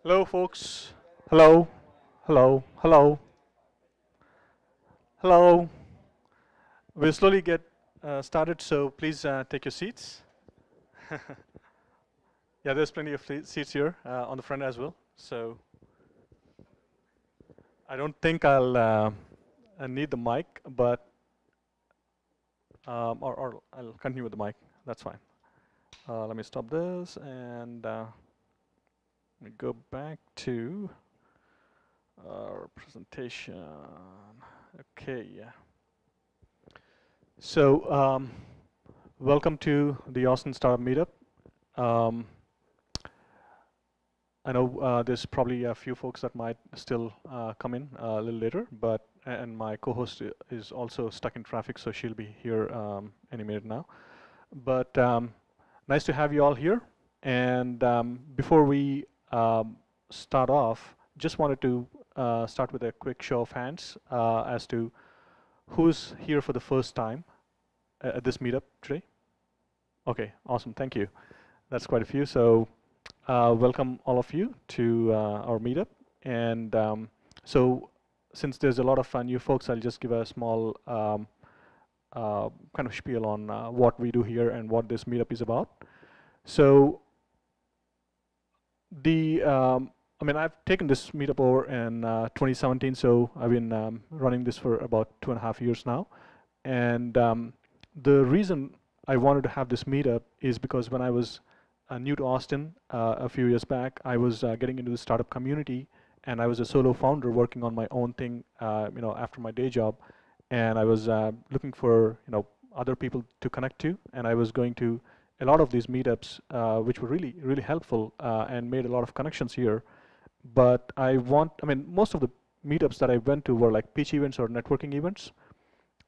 Hello, folks. Hello, hello, hello, hello. We'll slowly get started, so please take your seats. Yeah, there's plenty of seats here on the front as well. So I don't think I need the mic, but or I'll continue with the mic. That's fine. Let me stop this and let me go back to our presentation. Okay. Yeah. So welcome to the Austin Startup Meetup. Um, I know there's probably a few folks that might still come in a little later, but and my co-host is also stuck in traffic, so she'll be here any minute now. But nice to have you all here. And before we start off, just wanted to start with a quick show of hands as to who's here for the first time at this meetup today. Okay, awesome, thank you. That's quite a few. So welcome all of you to our meetup. And so since there's a lot of new folks, I'll just give a small kind of spiel on what we do here and what this meetup is about. So I mean, I've taken this meetup over in 2017, so I've been running this for about 2.5 years now. And the reason I wanted to have this meetup is because when I was new to Austin a few years back, I was getting into the startup community, and I was a solo founder working on my own thing, after my day job, and I was looking for other people to connect to, and I was going to a lot of these meetups, which were really helpful and made a lot of connections here. But I mean, most of the meetups that I went to were like pitch events or networking events,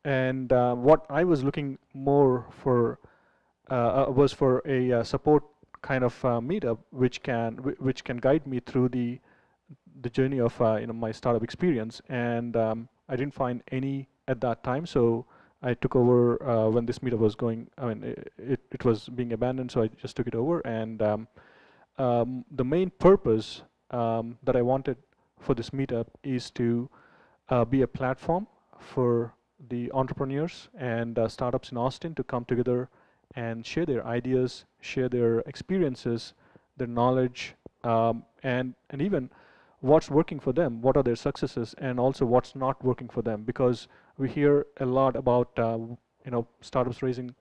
and what I was looking more for was for a support kind of meetup, which can guide me through the journey of my startup experience. And I didn't find any at that time, so I took over when this meetup was going. I mean, it was being abandoned, so I just took it over. And the main purpose that I wanted for this meetup is to be a platform for the entrepreneurs and startups in Austin to come together and share their ideas, share their experiences, their knowledge, and even what's working for them, what are their successes, and also what's not working for them. Because we hear a lot about startups raising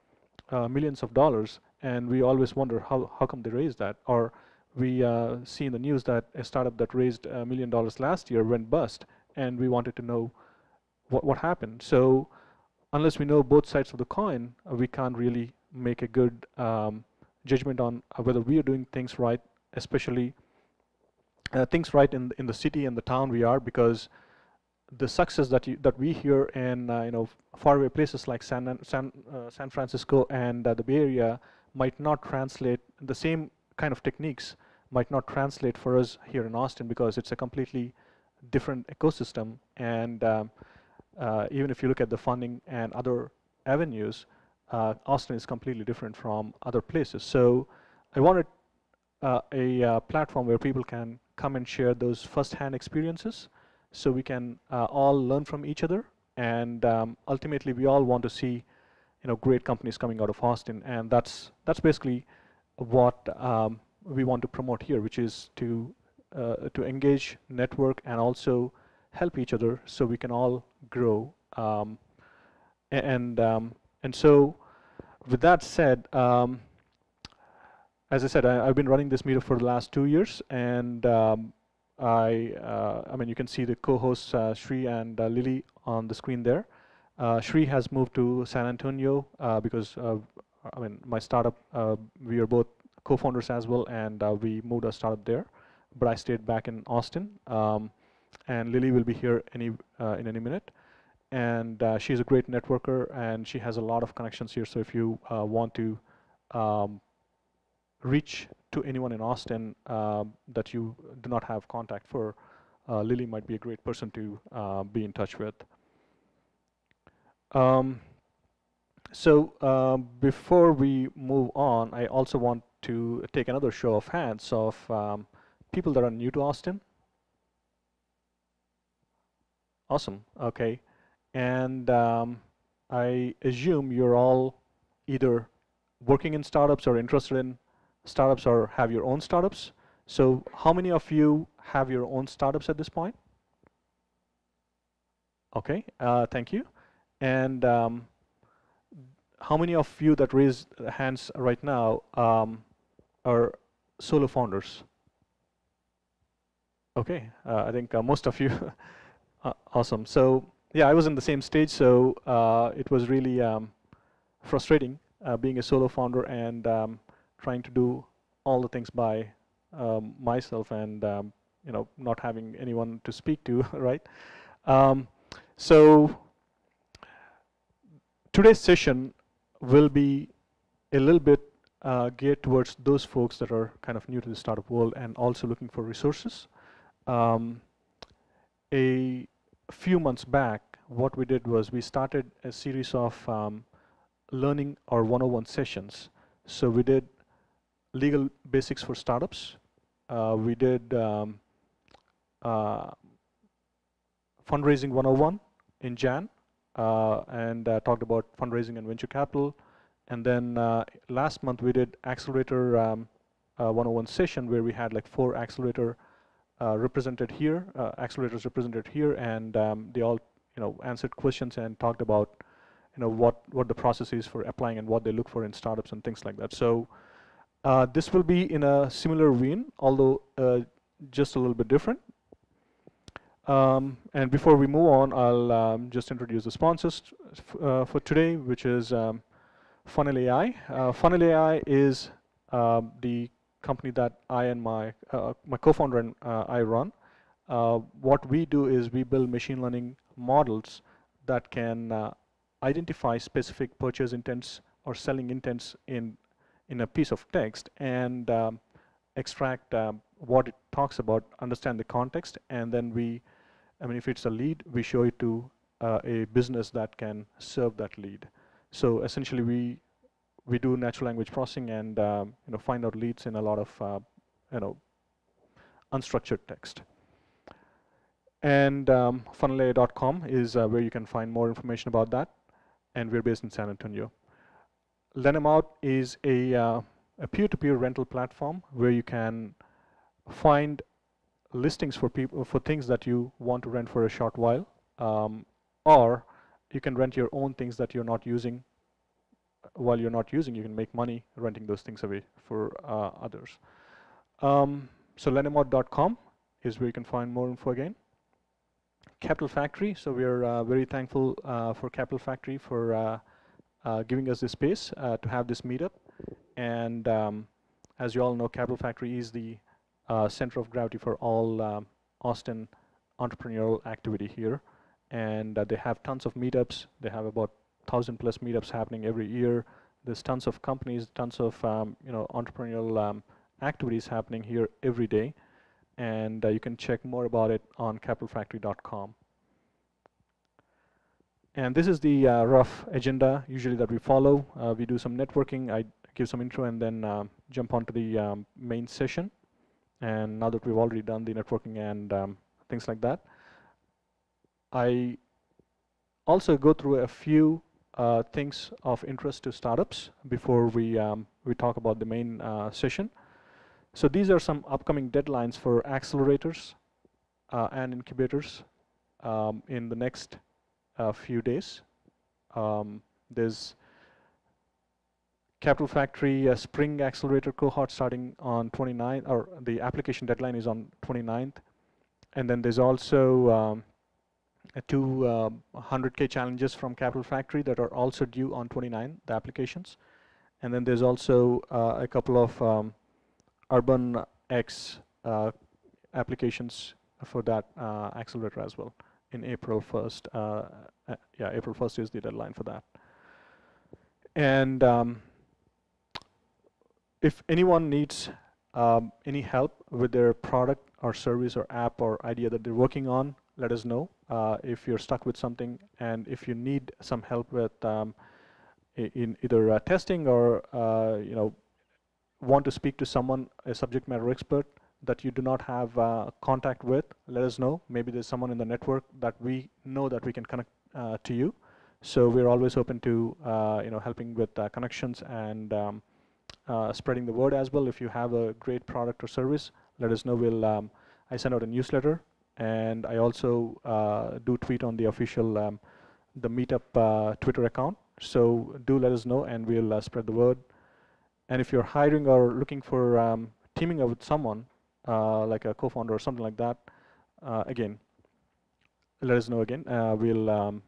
millions of dollars, and we always wonder how come they raised that. Or we see in the news that a startup that raised $1 million last year went bust, and we wanted to know what happened. So unless we know both sides of the coin, we can't really make a good judgment on whether we are doing things right, especially things right in the city and the town we are. Because the success that we hear in faraway places like San Francisco and the Bay Area might not translate. The same kind of techniques might not translate for us here in Austin, because it's a completely different ecosystem. And even if you look at the funding and other avenues, Austin is completely different from other places. So I wanted a platform where people can come and share those first-hand experiences, so we can all learn from each other. And ultimately, we all want to see great companies coming out of Austin, and that's basically what we want to promote here, which is to engage, network, and also help each other so we can all grow. And so with that said, as I said, I've been running this meetup for the last 2 years, and I mean, you can see the co-hosts Shri and Lily on the screen there. Shri has moved to San Antonio because I mean, my startup, we are both co-founders as well, and we moved our startup there. But I stayed back in Austin, and Lily will be here in any minute. And she's a great networker, and she has a lot of connections here. So if you want to reach to anyone in Austin that you do not have contact for, Lily might be a great person to be in touch with. So before we move on, I also want to take another show of hands of people that are new to Austin? Awesome. Okay. And I assume you're all either working in startups or interested in startups or have your own startups. So how many of you have your own startups at this point? Okay, thank you. And how many of you that raised hands right now are solo founders? Okay, I think most of you. Awesome. So yeah, I was in the same stage, so it was really frustrating being a solo founder and trying to do all the things by myself and not having anyone to speak to, right? So today's session will be a little bit geared towards those folks that are kind of new to the startup world and also looking for resources. A few months back, what we did was we started a series of learning or 101 sessions. So we did legal basics for startups. We did fundraising 101 in Jan and talked about fundraising and venture capital. And then last month we did Accelerator 101 session where we had like 4 Accelerator represented here, accelerators represented here, and they all answered questions and talked about what the process is for applying and what they look for in startups and things like that. So this will be in a similar vein, although just a little bit different. And before we move on, I'll just introduce the sponsors for today, which is Funnel AI. Funnel AI is the company that I and my co-founder and I run. What we do is we build machine learning models that can identify specific purchase intents or selling intents in a piece of text and extract what it talks about, understand the context, and then if it's a lead, we show it to a business that can serve that lead. So essentially, we do natural language processing and find out leads in a lot of unstructured text. And funnelai.com is where you can find more information about that. And we're based in San Antonio. Lenemout is a peer-to-peer rental platform where you can find listings for people for things that you want to rent for a short while, or you can rent your own things that you're not using. While you're not using, you can make money renting those things away for others. So lenemout.com is where you can find more info again. Capital Factory, so we're very thankful for Capital Factory for giving us this space to have this meetup. And as you all know, Capital Factory is the center of gravity for all Austin entrepreneurial activity here. And they have tons of meetups. They have about 1,000+ meetups happening every year. There's tons of companies, tons of entrepreneurial activities happening here every day. And you can check more about it on capitalfactory.com. And this is the rough agenda usually that we follow. We do some networking, I give some intro, and then jump onto the main session. And now that we've already done the networking and things like that, I also go through a few things of interest to startups before we talk about the main session. So these are some upcoming deadlines for accelerators and incubators in the next few days. There's Capital Factory Spring Accelerator cohort starting on 29th, or the application deadline is on 29th. And then there's also 2 100K challenges from Capital Factory that are also due on 29, the applications. And then there's also a couple of Urban X applications for that accelerator as well in April 1st. Yeah, April 1st is the deadline for that. And if anyone needs any help with their product or service or app or idea that they're working on, let us know. If you're stuck with something and if you need some help with in either testing or want to speak to someone, a subject matter expert, that you do not have contact with, let us know. Maybe there's someone in the network that we know that we can connect to you. So we're always open to helping with connections and spreading the word as well. If you have a great product or service, let us know. I send out a newsletter, and I also do tweet on the official the Meetup Twitter account. So do let us know, and we'll spread the word. And if you're hiring or looking for teaming up with someone, like a co-founder or something like that, again, let us know again. We'll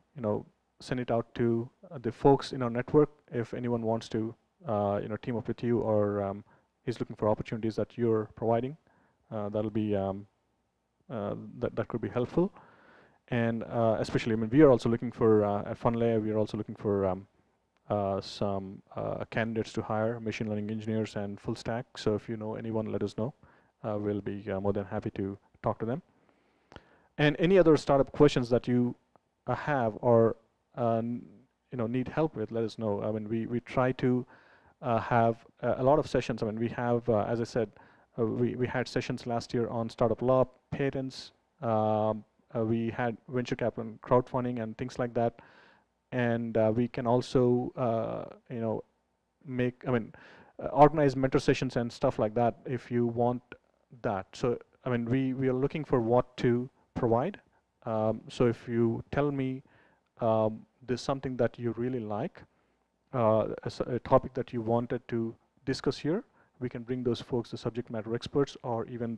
send it out to the folks in our network if anyone wants to team up with you or is looking for opportunities that you're providing. That'll be that could be helpful. And especially, I mean, we are also looking for at Funlay. We are also looking for some candidates to hire, machine learning engineers and full stack. So if you know anyone, let us know. We'll be more than happy to talk to them. And any other startup questions that you have or need help with, let us know. I mean, we try to have a lot of sessions. I mean, we have, as I said, we had sessions last year on startup law, patents. We had venture capital and crowdfunding and things like that. And we can also, organize mentor sessions and stuff like that if you want that. So, I mean, we are looking for what to provide. So if you tell me there's something that you really like, a topic that you wanted to discuss here, we can bring those folks, the subject matter experts, or even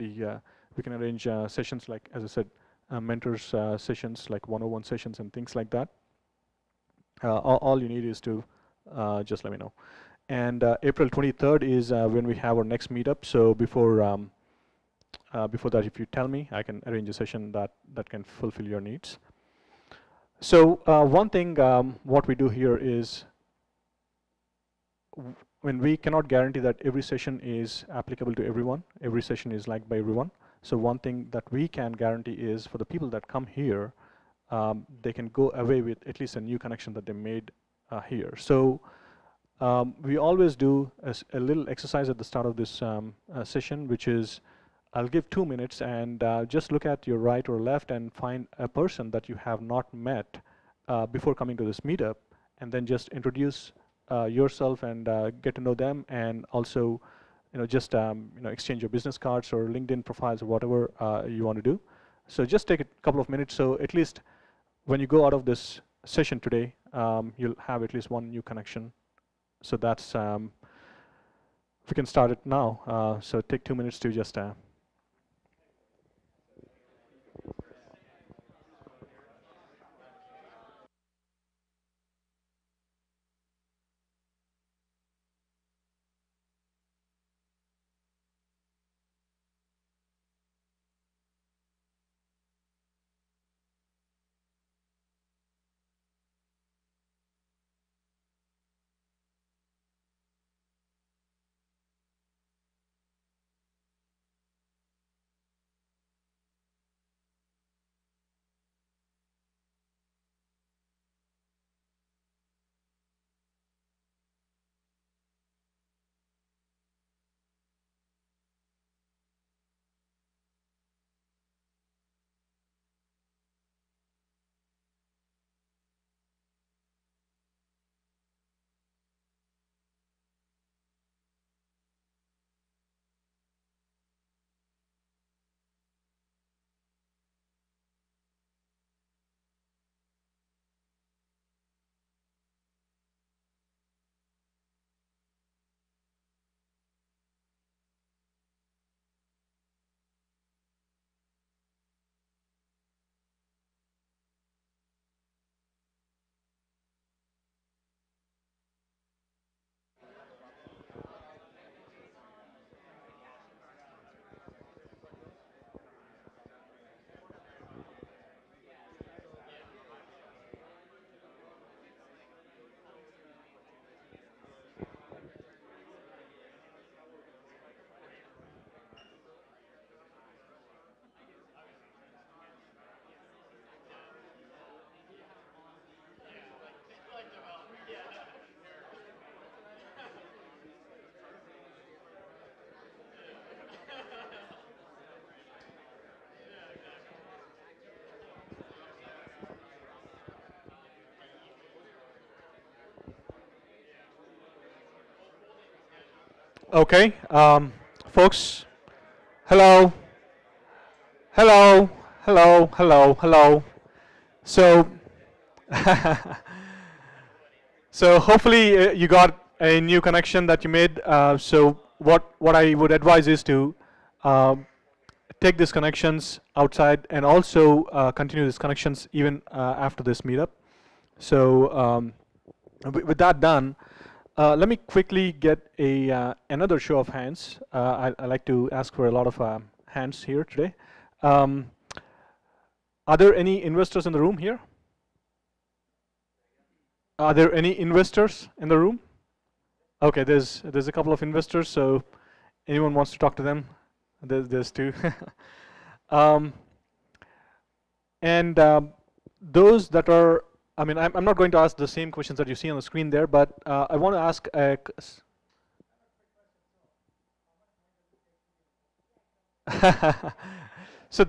we can arrange sessions like, as I said, mentors sessions, like 101 sessions and things like that. All you need is to just let me know. And April 23rd is when we have our next meetup. So before that, if you tell me, I can arrange a session that can fulfill your needs. So one thing, what we do here is, when we cannot guarantee that every session is applicable to everyone, every session is liked by everyone. So one thing that we can guarantee is for the people that come here, they can go away with at least a new connection that they made here. So we always do a little exercise at the start of this session, which is I'll give 2 minutes and just look at your right or left and find a person that you have not met before coming to this meetup, and then just introduce yourself and get to know them, and also just exchange your business cards or LinkedIn profiles or whatever you want to do. So just take a couple of minutes. So at least when you go out of this session today, you'll have at least one new connection. So that's, we can start it now. So take 2 minutes to just Okay, folks, hello, hello, hello, hello, hello. So, so hopefully you got a new connection that you made. So what I would advise is to um, take these connections outside and also continue these connections even after this meetup. So with that done, let me quickly get a another show of hands. I like to ask for a lot of hands here today. Um, are there any investors in the room here? Are there any investors in the room? Okay, there's a couple of investors. So anyone wants to talk to them? There's two. um, and those that are, I mean, I'm not going to ask the same questions that you see on the screen there, but I want to ask. So,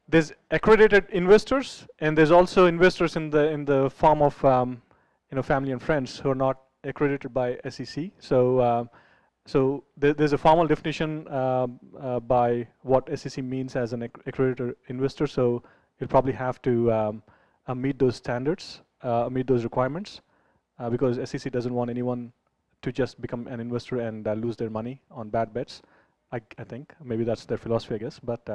there's accredited investors, and there's also investors in the form of family and friends who are not accredited by SEC. So there's a formal definition by what SEC means as an accredited investor. So you'll probably have to meet those standards, meet those requirements, because SEC doesn't want anyone to just become an investor and lose their money on bad bets. I think maybe that's their philosophy, I guess. But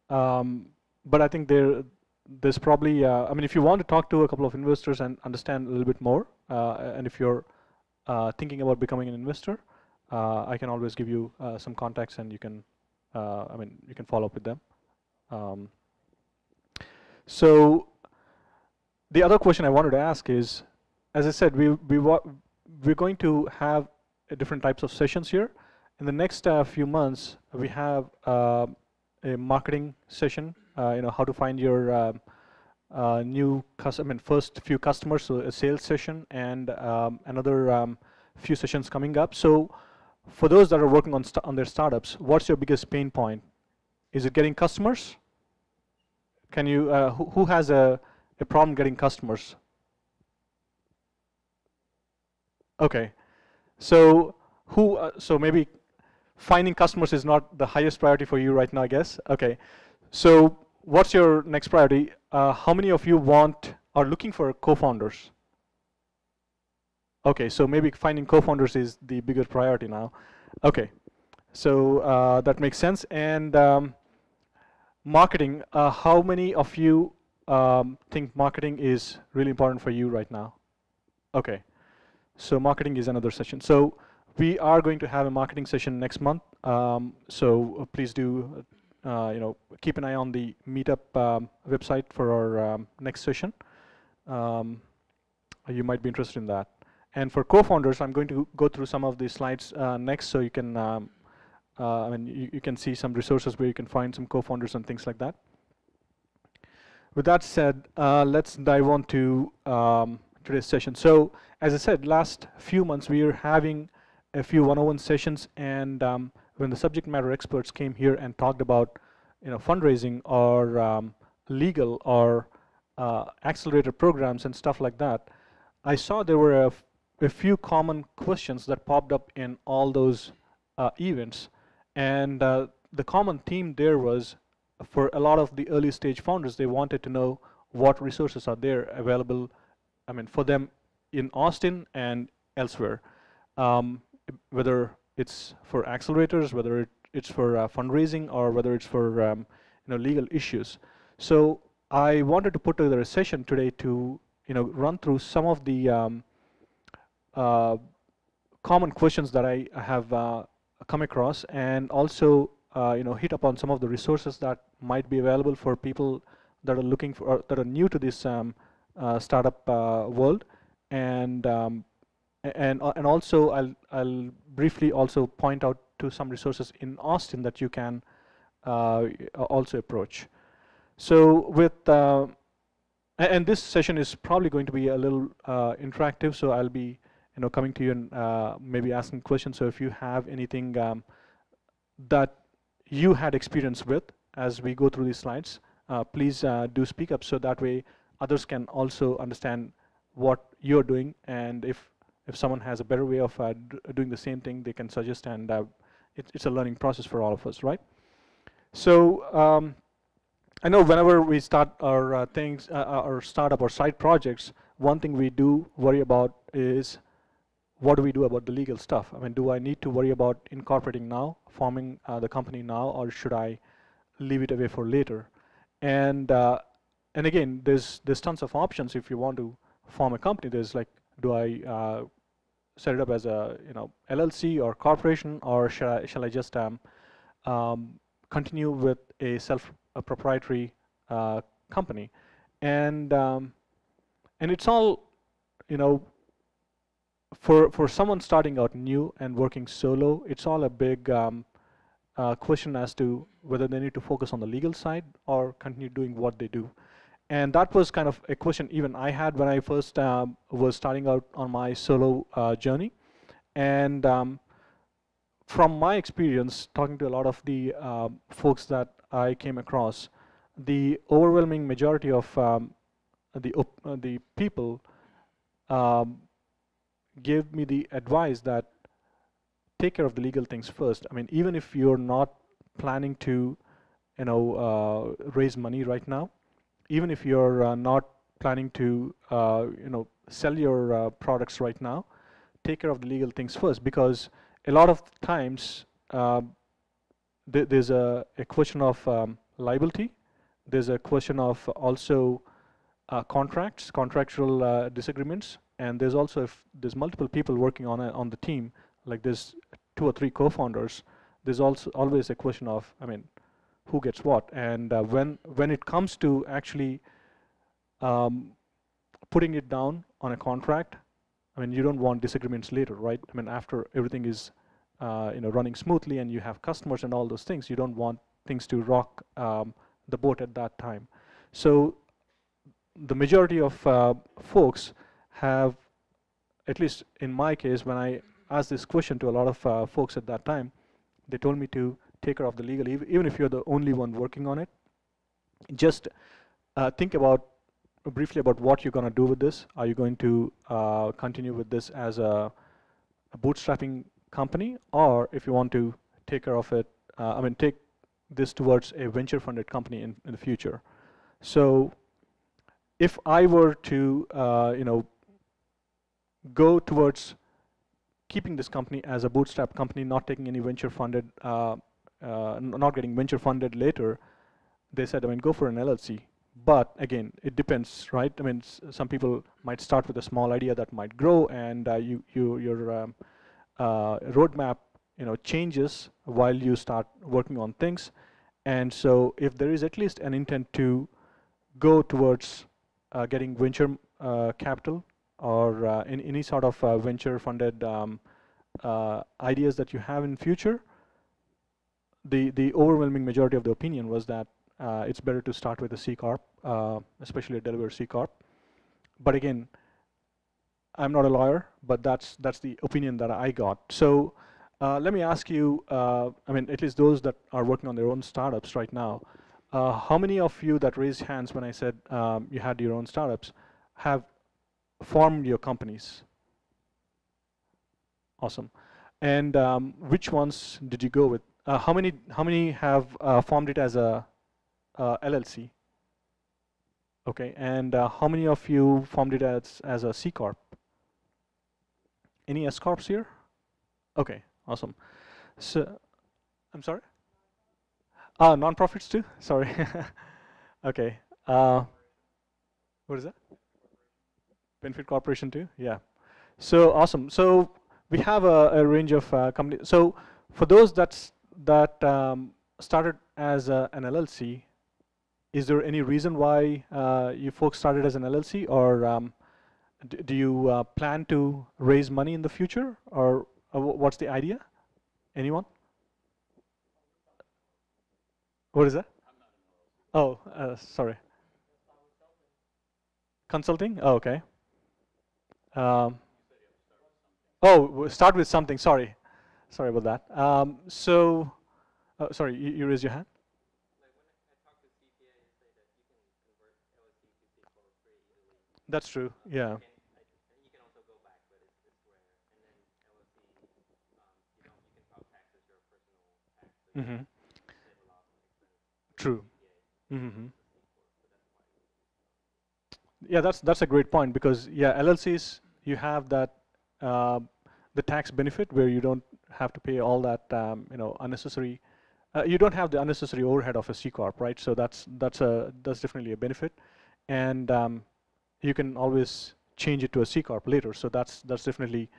I think there's probably, I mean, if you want to talk to a couple of investors and understand a little bit more, and if you're thinking about becoming an investor, I can always give you some contacts, and you can, I mean, you can follow up with them. So the other question I wanted to ask is, as I said, we're going to have different types of sessions here. In the next few months, we have a marketing session. How to find your new customer, I mean, first few customers, so a sales session, and another few sessions coming up. So for those that are working on their startups, what's your biggest pain point? Is it getting customers? Can you, who has a problem getting customers? Okay, so so maybe finding customers is not the highest priority for you right now, I guess. Okay, so what's your next priority? How many of you are looking for co-founders? Okay, so maybe finding co-founders is the bigger priority now. Okay, so that makes sense. And marketing, how many of you think marketing is really important for you right now? Okay, so marketing is another session. So we are going to have a marketing session next month. So please do, keep an eye on the Meetup website for our next session. You might be interested in that. And for co-founders, I'm going to go through some of the slides next, so you can, I mean, you can see some resources where you can find some co-founders and things like that. With that said, let's dive on to today's session. So as I said, last few months we are having a few one-on-one sessions, and when the subject matter experts came here and talked about fundraising or legal or accelerator programs and stuff like that, I saw there were a few common questions that popped up in all those events, and the common theme there was, for a lot of the early stage founders, they wanted to know what resources are there available, I mean, for them in Austin and elsewhere, whether it's for accelerators, whether it's for fundraising, or whether it's for legal issues. So I wanted to put together a session today to run through some of the common questions that I have come across, and also hit upon some of the resources that might be available for people that are looking for, or that are new to this startup world, and also I'll briefly also point out to some resources in Austin that you can also approach. So with and this session is probably going to be a little interactive, so I'll be coming to you and maybe asking questions. So if you have anything that you had experience with as we go through these slides, please do speak up, so that way others can also understand what you're doing, and if if someone has a better way of doing the same thing, they can suggest, and it's a learning process for all of us, right? So I know whenever we start our things, our startup or side projects, one thing we do worry about is what do we do about the legal stuff? I mean, do I need to worry about incorporating now, forming the company now, or should I leave it away for later? And again, there's tons of options if you want to form a company. There's like, do I set it up as a LLC or corporation, or shall I just continue with a proprietary company? And it's all, for someone starting out new and working solo, it's all a big question as to whether they need to focus on the legal side or continue doing what they do. And that was kind of a question even I had when I first was starting out on my solo journey. And from my experience, talking to a lot of the folks that I came across, the overwhelming majority of the people gave me the advice that take care of the legal things first. I mean, even if you're not planning to, raise money right now, even if you're not planning to, sell your products right now, take care of the legal things first, because a lot of times there's a question of liability. There's a question of also contractual disagreements, and there's also, if there's multiple people working on the team, like there's 2 or 3 co-founders, there's also always a question of, I mean, who gets what. And when it comes to actually putting it down on a contract, I mean, you don't want disagreements later, right? I mean, after everything is running smoothly and you have customers and all those things, you don't want things to rock the boat at that time. So the majority of folks have, at least in my case, when I asked this question to a lot of folks at that time, they told me to take care of the legal, even if you're the only one working on it. Just think about briefly about what you're going to do with this. Are you going to continue with this as a bootstrapping company, or if you want to take care of it, take this towards a venture funded company in the future. So if I were to go towards keeping this company as a bootstrap company, not taking any venture funded, not getting venture funded later, they said, I mean, go for an LLC. But again, it depends, right? I mean, some people might start with a small idea that might grow, and your roadmap, changes while you start working on things. And so, if there is at least an intent to go towards getting venture capital, or in any sort of venture funded ideas that you have in future, the overwhelming majority of the opinion was that it's better to start with a C Corp, especially a Delaware C Corp. But again, I'm not a lawyer, but that's the opinion that I got. So let me ask you, at least those that are working on their own startups right now, how many of you that raised hands when I said you had your own startups have formed your companies? Awesome. And which ones did you go with? How many have formed it as a LLC? Okay, and how many of you formed it as a C Corp? Any S Corps here? Okay, awesome. So, I'm sorry? Non-profits too? Sorry. Okay. What is that? Benefit corporation too? Yeah. So awesome. So we have a range of companies. So for those that started as an LLC, is there any reason why you folks started as an LLC, or do you plan to raise money in the future, or what's the idea? Anyone? What is that? Oh, sorry. Consulting? Oh, okay. Oh, start with something. Sorry about that. Sorry, you raised your hand. That's true. Yeah. Mm-hmm. True. Mm-hmm. Yeah, that's a great point because yeah, LLCs you have that uh, the tax benefit where you don't have to pay all that unnecessary. You don't have the unnecessary overhead of a C corp, right? So that's definitely a benefit, and you can always change it to a C corp later. So that's definitely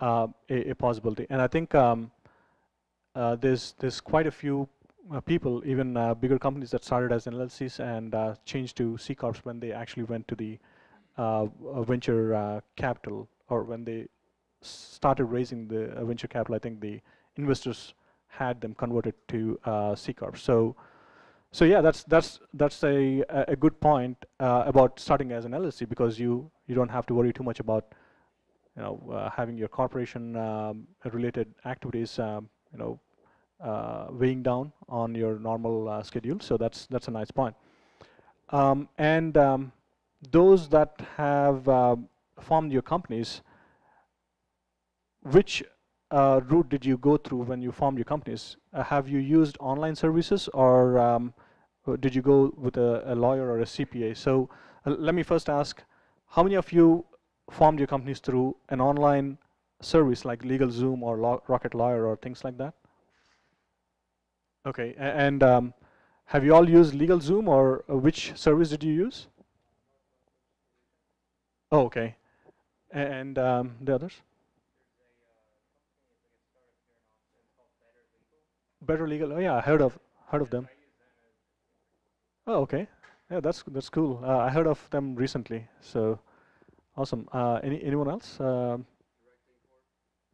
a possibility. And I think there's quite a few people, even bigger companies that started as LLCs and changed to C corps when they actually went to the venture capital, or when they started raising the venture capital. I think the investors had them converted to C corp. So yeah, that's a good point about starting as an LLC, because you don't have to worry too much about having your corporation related activities weighing down on your normal schedule. So that's a nice point. And those that have formed your companies, which route did you go through when you formed your companies? Have you used online services, or did you go with a lawyer or a CPA? So let me first ask, how many of you formed your companies through an online service like LegalZoom or Rocket Lawyer or things like that? Okay, and have you all used LegalZoom, or which service did you use? Oh, okay. And the others? Better Legal. Oh yeah, I heard of them. Oh, okay. Yeah, that's cool. I heard of them recently. So awesome. Anyone else?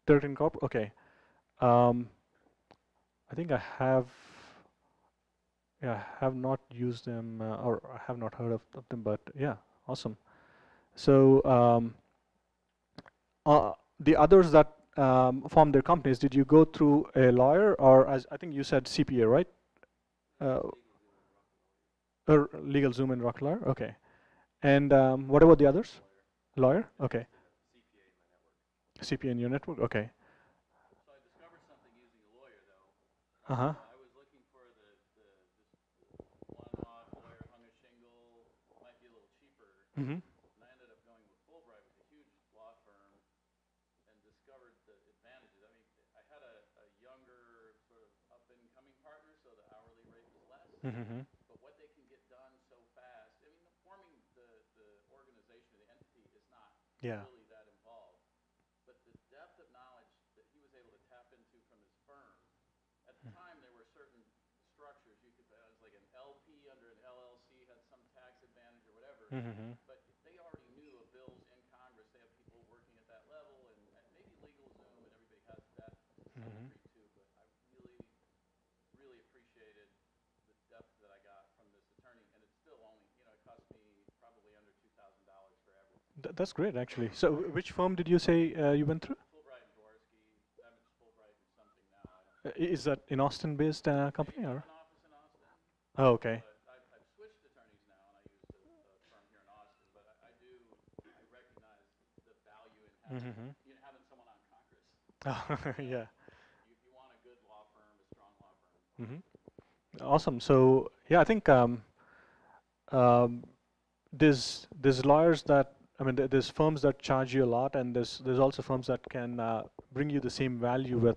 Direct Corp. Okay. Um, I think I have. Yeah, I have not used them, or I have not heard of them. But yeah, awesome. So the others that formed their companies, did you go through a lawyer, or, as I think you said, CPA, right? Uh, or LegalZoom and Rocket Lawyer. Okay. And what about the others? Lawyer? Okay. CPA in your network? Okay. Uh-huh. Mm-hmm. Mm-hmm. Yeah. Mm-hmm. Mm-hmm. That's great, actually. So, which firm did you say you went through? Is that an Austin-based company, or? Oh, okay. Mm-hmm. Yeah. Mm-hmm. Awesome. So, yeah, I think um, there's lawyers that, I mean, there's firms that charge you a lot, and there's also firms that can bring you the same value with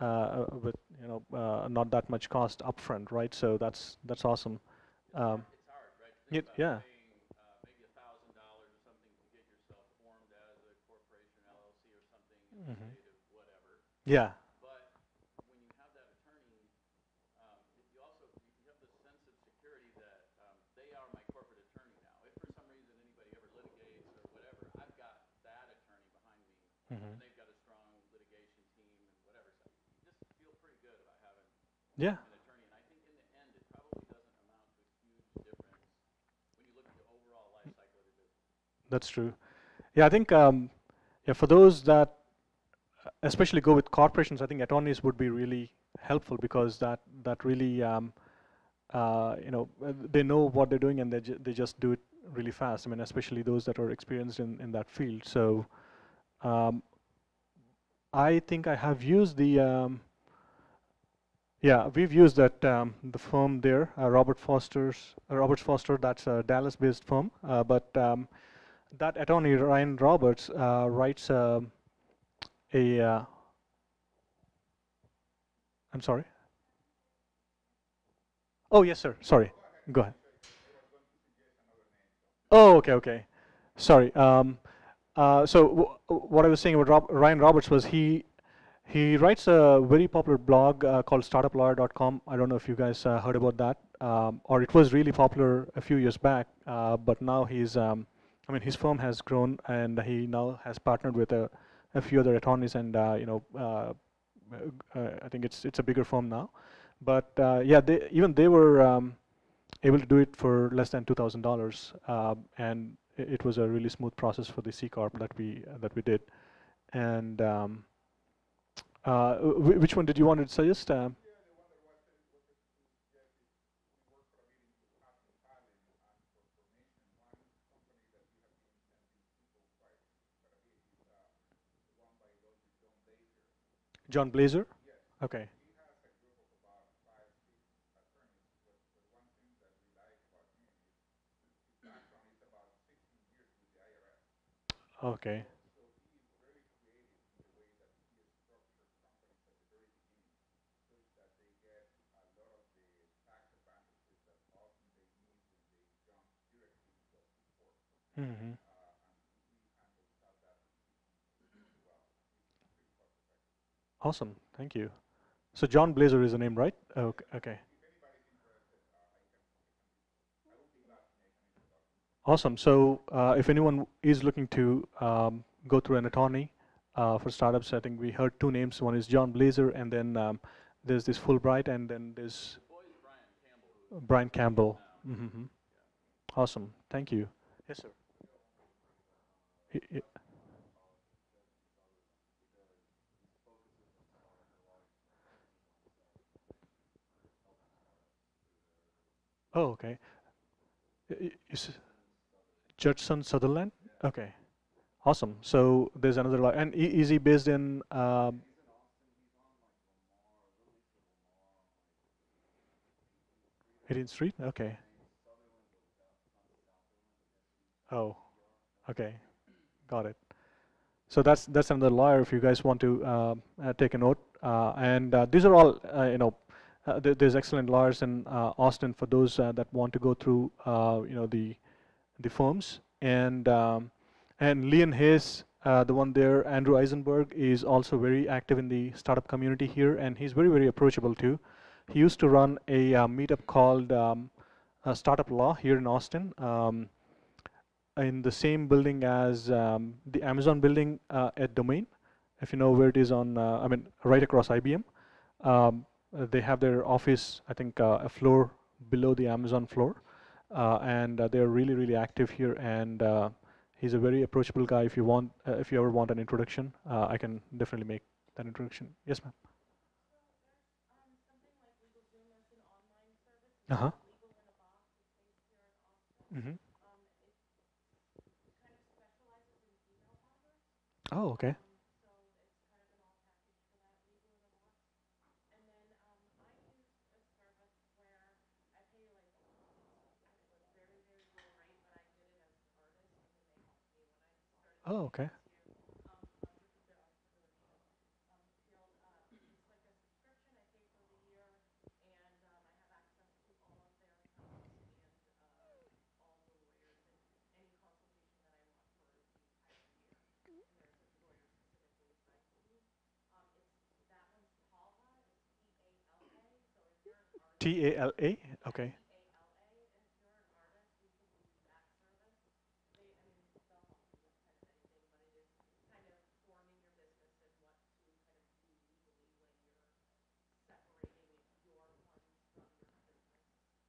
not that much cost upfront, right? So that's awesome. Um, yeah. Hmm. Yeah. Hmm. Yeah. That's true. Yeah, I think yeah, for those that especially go with corporations, I think attorneys would be really helpful, because that really they know what they're doing, and they just do it really fast. I mean, especially those that are experienced in that field. So um, I think I have used the Yeah, we've used that the firm there, Roberts Foster. That's a Dallas-based firm, but that attorney Ryan Roberts writes a. I'm sorry. Oh yes, sir. Sorry. Go ahead. Oh, okay, okay. Sorry. So what I was saying about Ryan Roberts was he writes a very popular blog called startuplawyer.com. I don't know if you guys heard about that, or it was really popular a few years back, but now I mean, his firm has grown, and he now has partnered with a few other attorneys, and I think it's a bigger firm now. But yeah, even they were able to do it for less than $2,000, and it was a really smooth process for the C corp that we did. And which one did you want to suggest? John Blazer? Okay. Okay. Hmm. Awesome. Thank you. So John Blazer is the name, right? Okay. Okay. Awesome. So if anyone is looking to go through an attorney for startups, I think we heard two names. One is John Blazer, and then there's this Fulbright, and then there's Brian Campbell. Hmm. Awesome. Thank you. Yes, sir. Oh, okay. Is Judson Sutherland? Okay. Awesome. So there's another and is he based in 18th Street? Okay. Oh, okay. Got it. So that's another lawyer if you guys want to take a note. And these are all there's excellent lawyers in Austin for those that want to go through the firms. And Leon Hayes, the one there, Andrew Eisenberg is also very active in the startup community here, and he's very very approachable too. He used to run a meetup called Startup Law here in Austin. In the same building as the Amazon building at Domain, if you know where it is on, I mean, right across IBM. They have their office, I think, a floor below the Amazon floor, and they're really, really active here. And he's a very approachable guy. If you ever want an introduction, I can definitely make that introduction. Yes, ma'am. Uh-huh. Mm-hmm. Oh, okay. Oh, okay. TALA? Okay.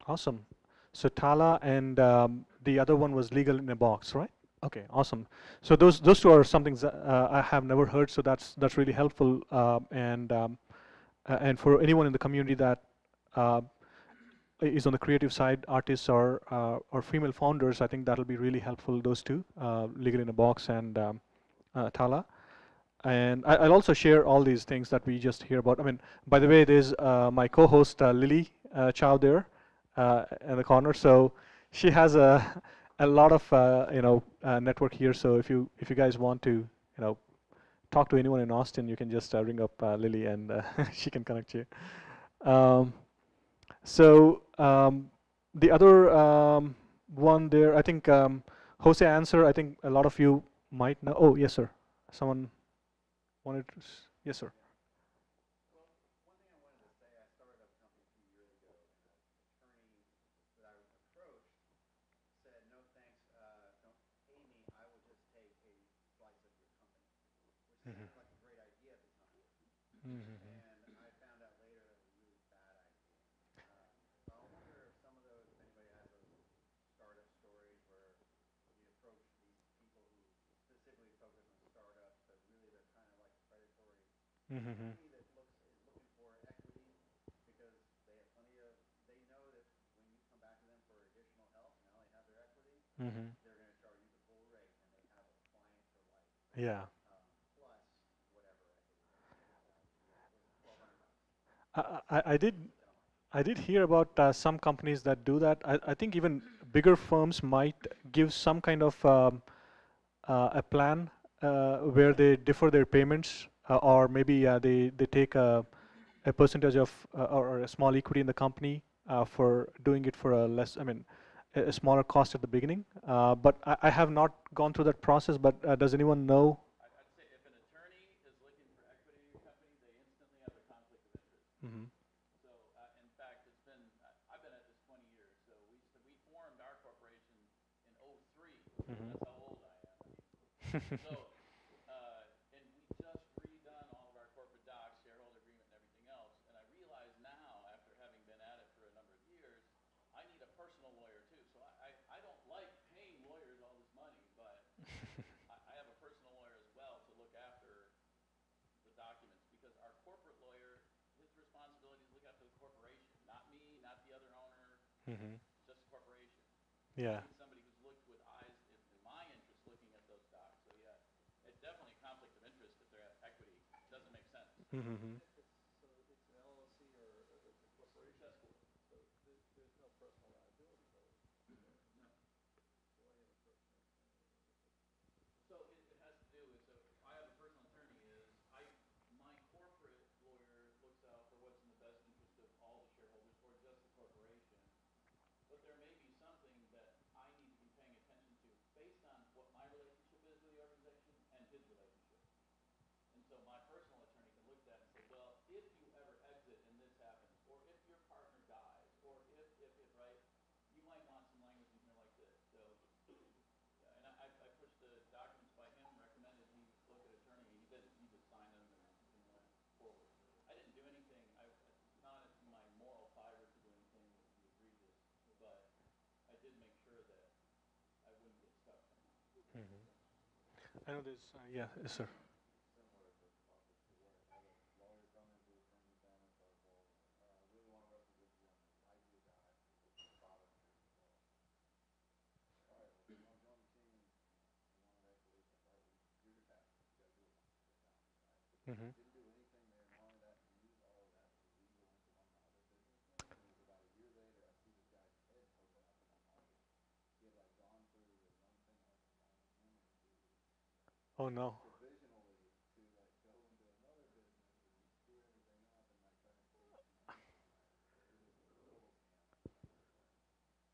Awesome. So Tala and the other one was legal in a box, right? Okay, awesome. So those two are something that I have never heard. So that's really helpful. And for anyone in the community that uh, is on the creative side, artists or female founders, I think that'll be really helpful. Those two, legal in a box and Tala. And I'll also share all these things that we just hear about. I mean, by the way, there's my co-host Lily Chow there in the corner. So she has a lot of network here. So if you guys want to talk to anyone in Austin, you can just ring up Lily and she can connect you. Um, so the other one there, I think Jose answer. I think a lot of you might know. Oh yes, sir. Someone wanted to. Yes, sir. Mhm. Mhm. Mhm. Yeah. I did hear about some companies that do that. I think even bigger firms might give some kind of a plan where they defer their payments, or maybe they take a percentage of or a small equity in the company for doing it for a less, I mean, a smaller cost at the beginning. But I have not gone through that process. But does anyone know? Mm-hmm. Mm-hmm. Yeah. Mm-hmm. Mm-hmm. I know there's, yeah, yes, sir. Mm-hmm. Oh no.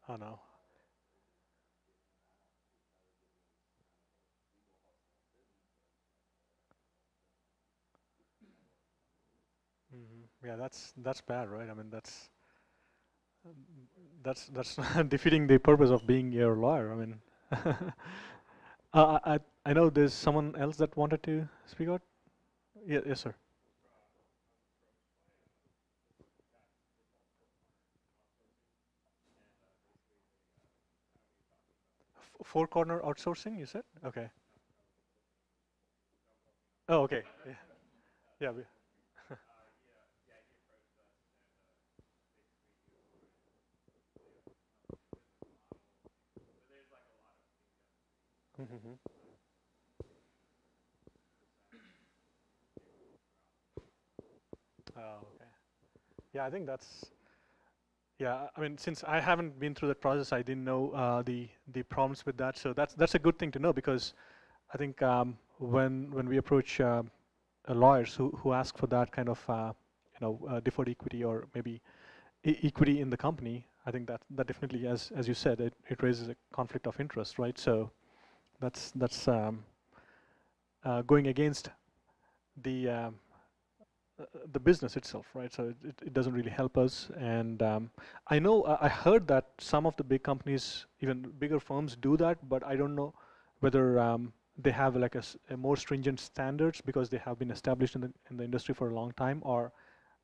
Oh no. Yeah, that's bad, right? I mean, that's defeating the purpose of being your lawyer. I mean, I know there's someone else that wanted to speak out. Yeah, yes, sir. Four corner outsourcing, you said? Okay. Oh, okay. Yeah. Yeah. Mm-hmm. Yeah, I think that's yeah. I mean, since I haven't been through that process, I didn't know the problems with that. So that's a good thing to know because I think when we approach lawyers who ask for that kind of deferred equity or maybe equity in the company, I think that definitely, as you said, it raises a conflict of interest, right? So that's going against the the business itself, right? So it doesn't really help us. And I know I heard that some of the big companies, even bigger firms, do that, but I don't know whether they have like a more stringent standards because they have been established in the industry for a long time, or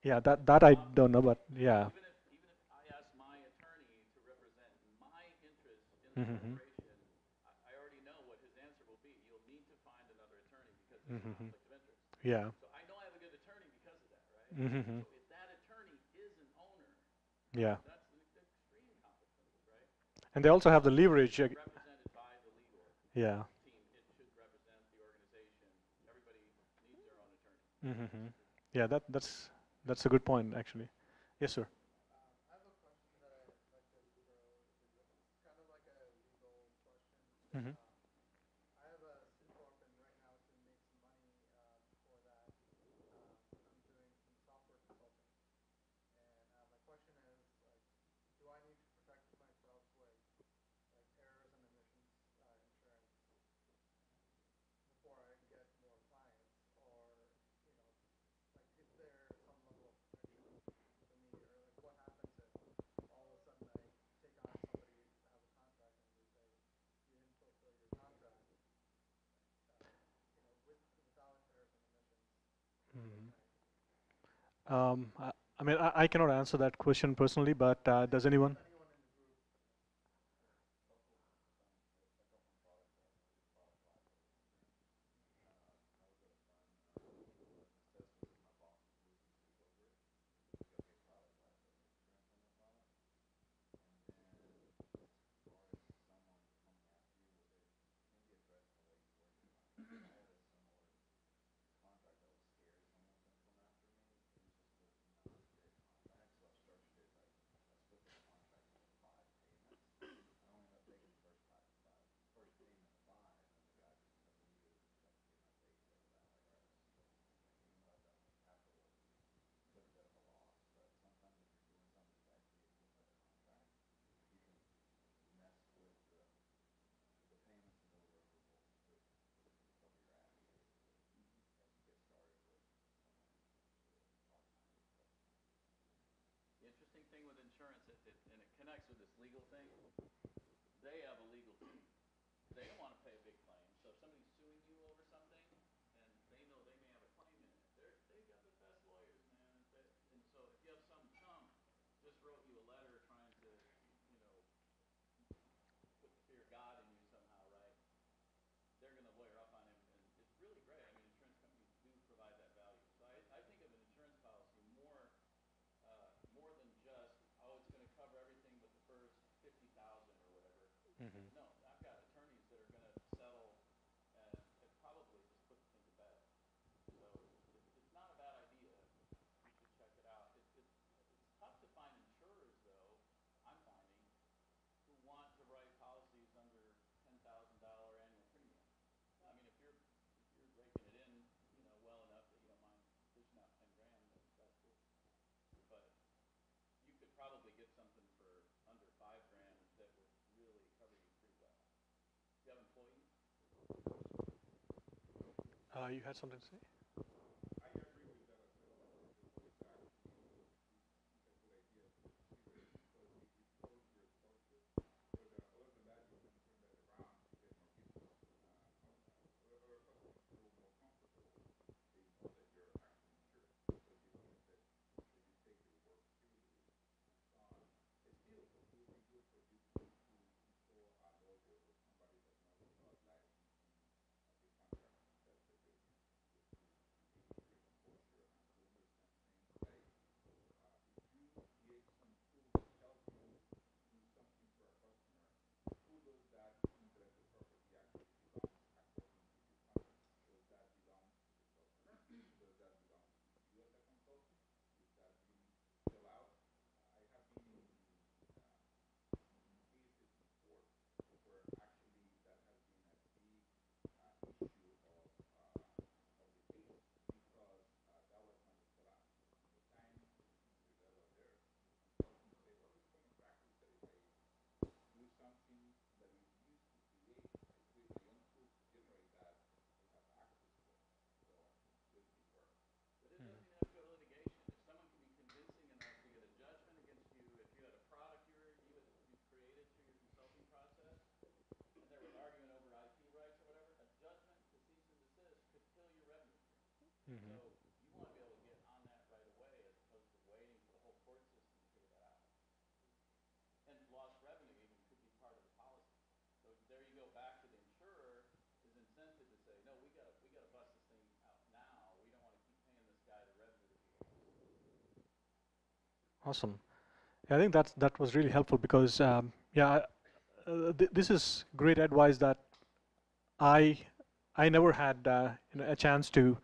yeah, that I don't know, but yeah. Even if I ask my attorney to represent my interest in the Mm-hmm. corporation, I already know what his answer will be. You'll need to find another attorney because there's a Mm-hmm. conflict of interest. Yeah. So I know I have a good attorney because of that, right? Mm-hmm. So if that attorney is an owner, Yeah. that's an extreme conflict of interest, right? And they also So have the it should leverage. be represented by the legal Yeah. team. It should represent the organization. Everybody needs their own attorney. Mm-hmm. Yeah, that's a good point actually. Yes, sir. I have a question that I'd like to throw. It's kind of like a legal question. Mm-hmm. Um, I have a C corp, and right now to make some money for that, I'm doing some software consulting. And my question is, like, do I need to protect myself with errors and omissions insurance before I get more clients, or is there some level of protection for me, or what happens if all of a sudden I take on somebody to have a contract and they say you didn't fulfill your contract, without errors and omissions, what Mm-hmm. can I do? I mean, I cannot answer that question personally, but does If anyone? anyone in the group, The interesting thing with insurance, and it connects with this legal thing, they have a legal team. They don't want to pay a big claim. So if somebody's suing you over something, and they know they may have a claim in it, they've got the best lawyers, man. And so if you have some chump just wrote you a letter trying to, you know, put the fear of God in you somehow, right? They're going to lawyer up on him, and it's really great. I mean, insurance companies do provide that value. So I think of an insurance policy more than just, oh, it's going to cover everything but the first 50,000 or whatever. Mm-hmm. No, I've got attorneys that are going to settle and probably just put the thing to bed. So it's not a bad idea. You should check it out. It's tough to find insurers, though, I'm finding, who want to write policies under $10,000 annual premium. I mean, if you're raking it in, well enough that you don't mind dishing out 10 grand, that's cool. But you could probably get something for under 5 grand that would really cover you pretty well. Do you have employees? You had something to say? I agree with that assessment of what is actually a good idea to consider because it lowers your exposure. But other than that, you're going to turn that around to get more business. Other customers feel more comfortable. They know that you're actually insured because they believe that you take your work seriously. It's still, it would be good for you to consult a lawyer or somebody that knows about licensing the contract that the business would do. Mm-hmm. So you want to be able to get on that right away as opposed to waiting for the whole court system to figure that out. And lost revenue even could be part of the policy. So there you go back to the insurer is incentive to say, no, we gotta bust this thing out now. We don't want to keep paying this guy the revenue that we lost. Awesome. Yeah, I think that was really helpful because yeah, this is great advice that I never had a chance to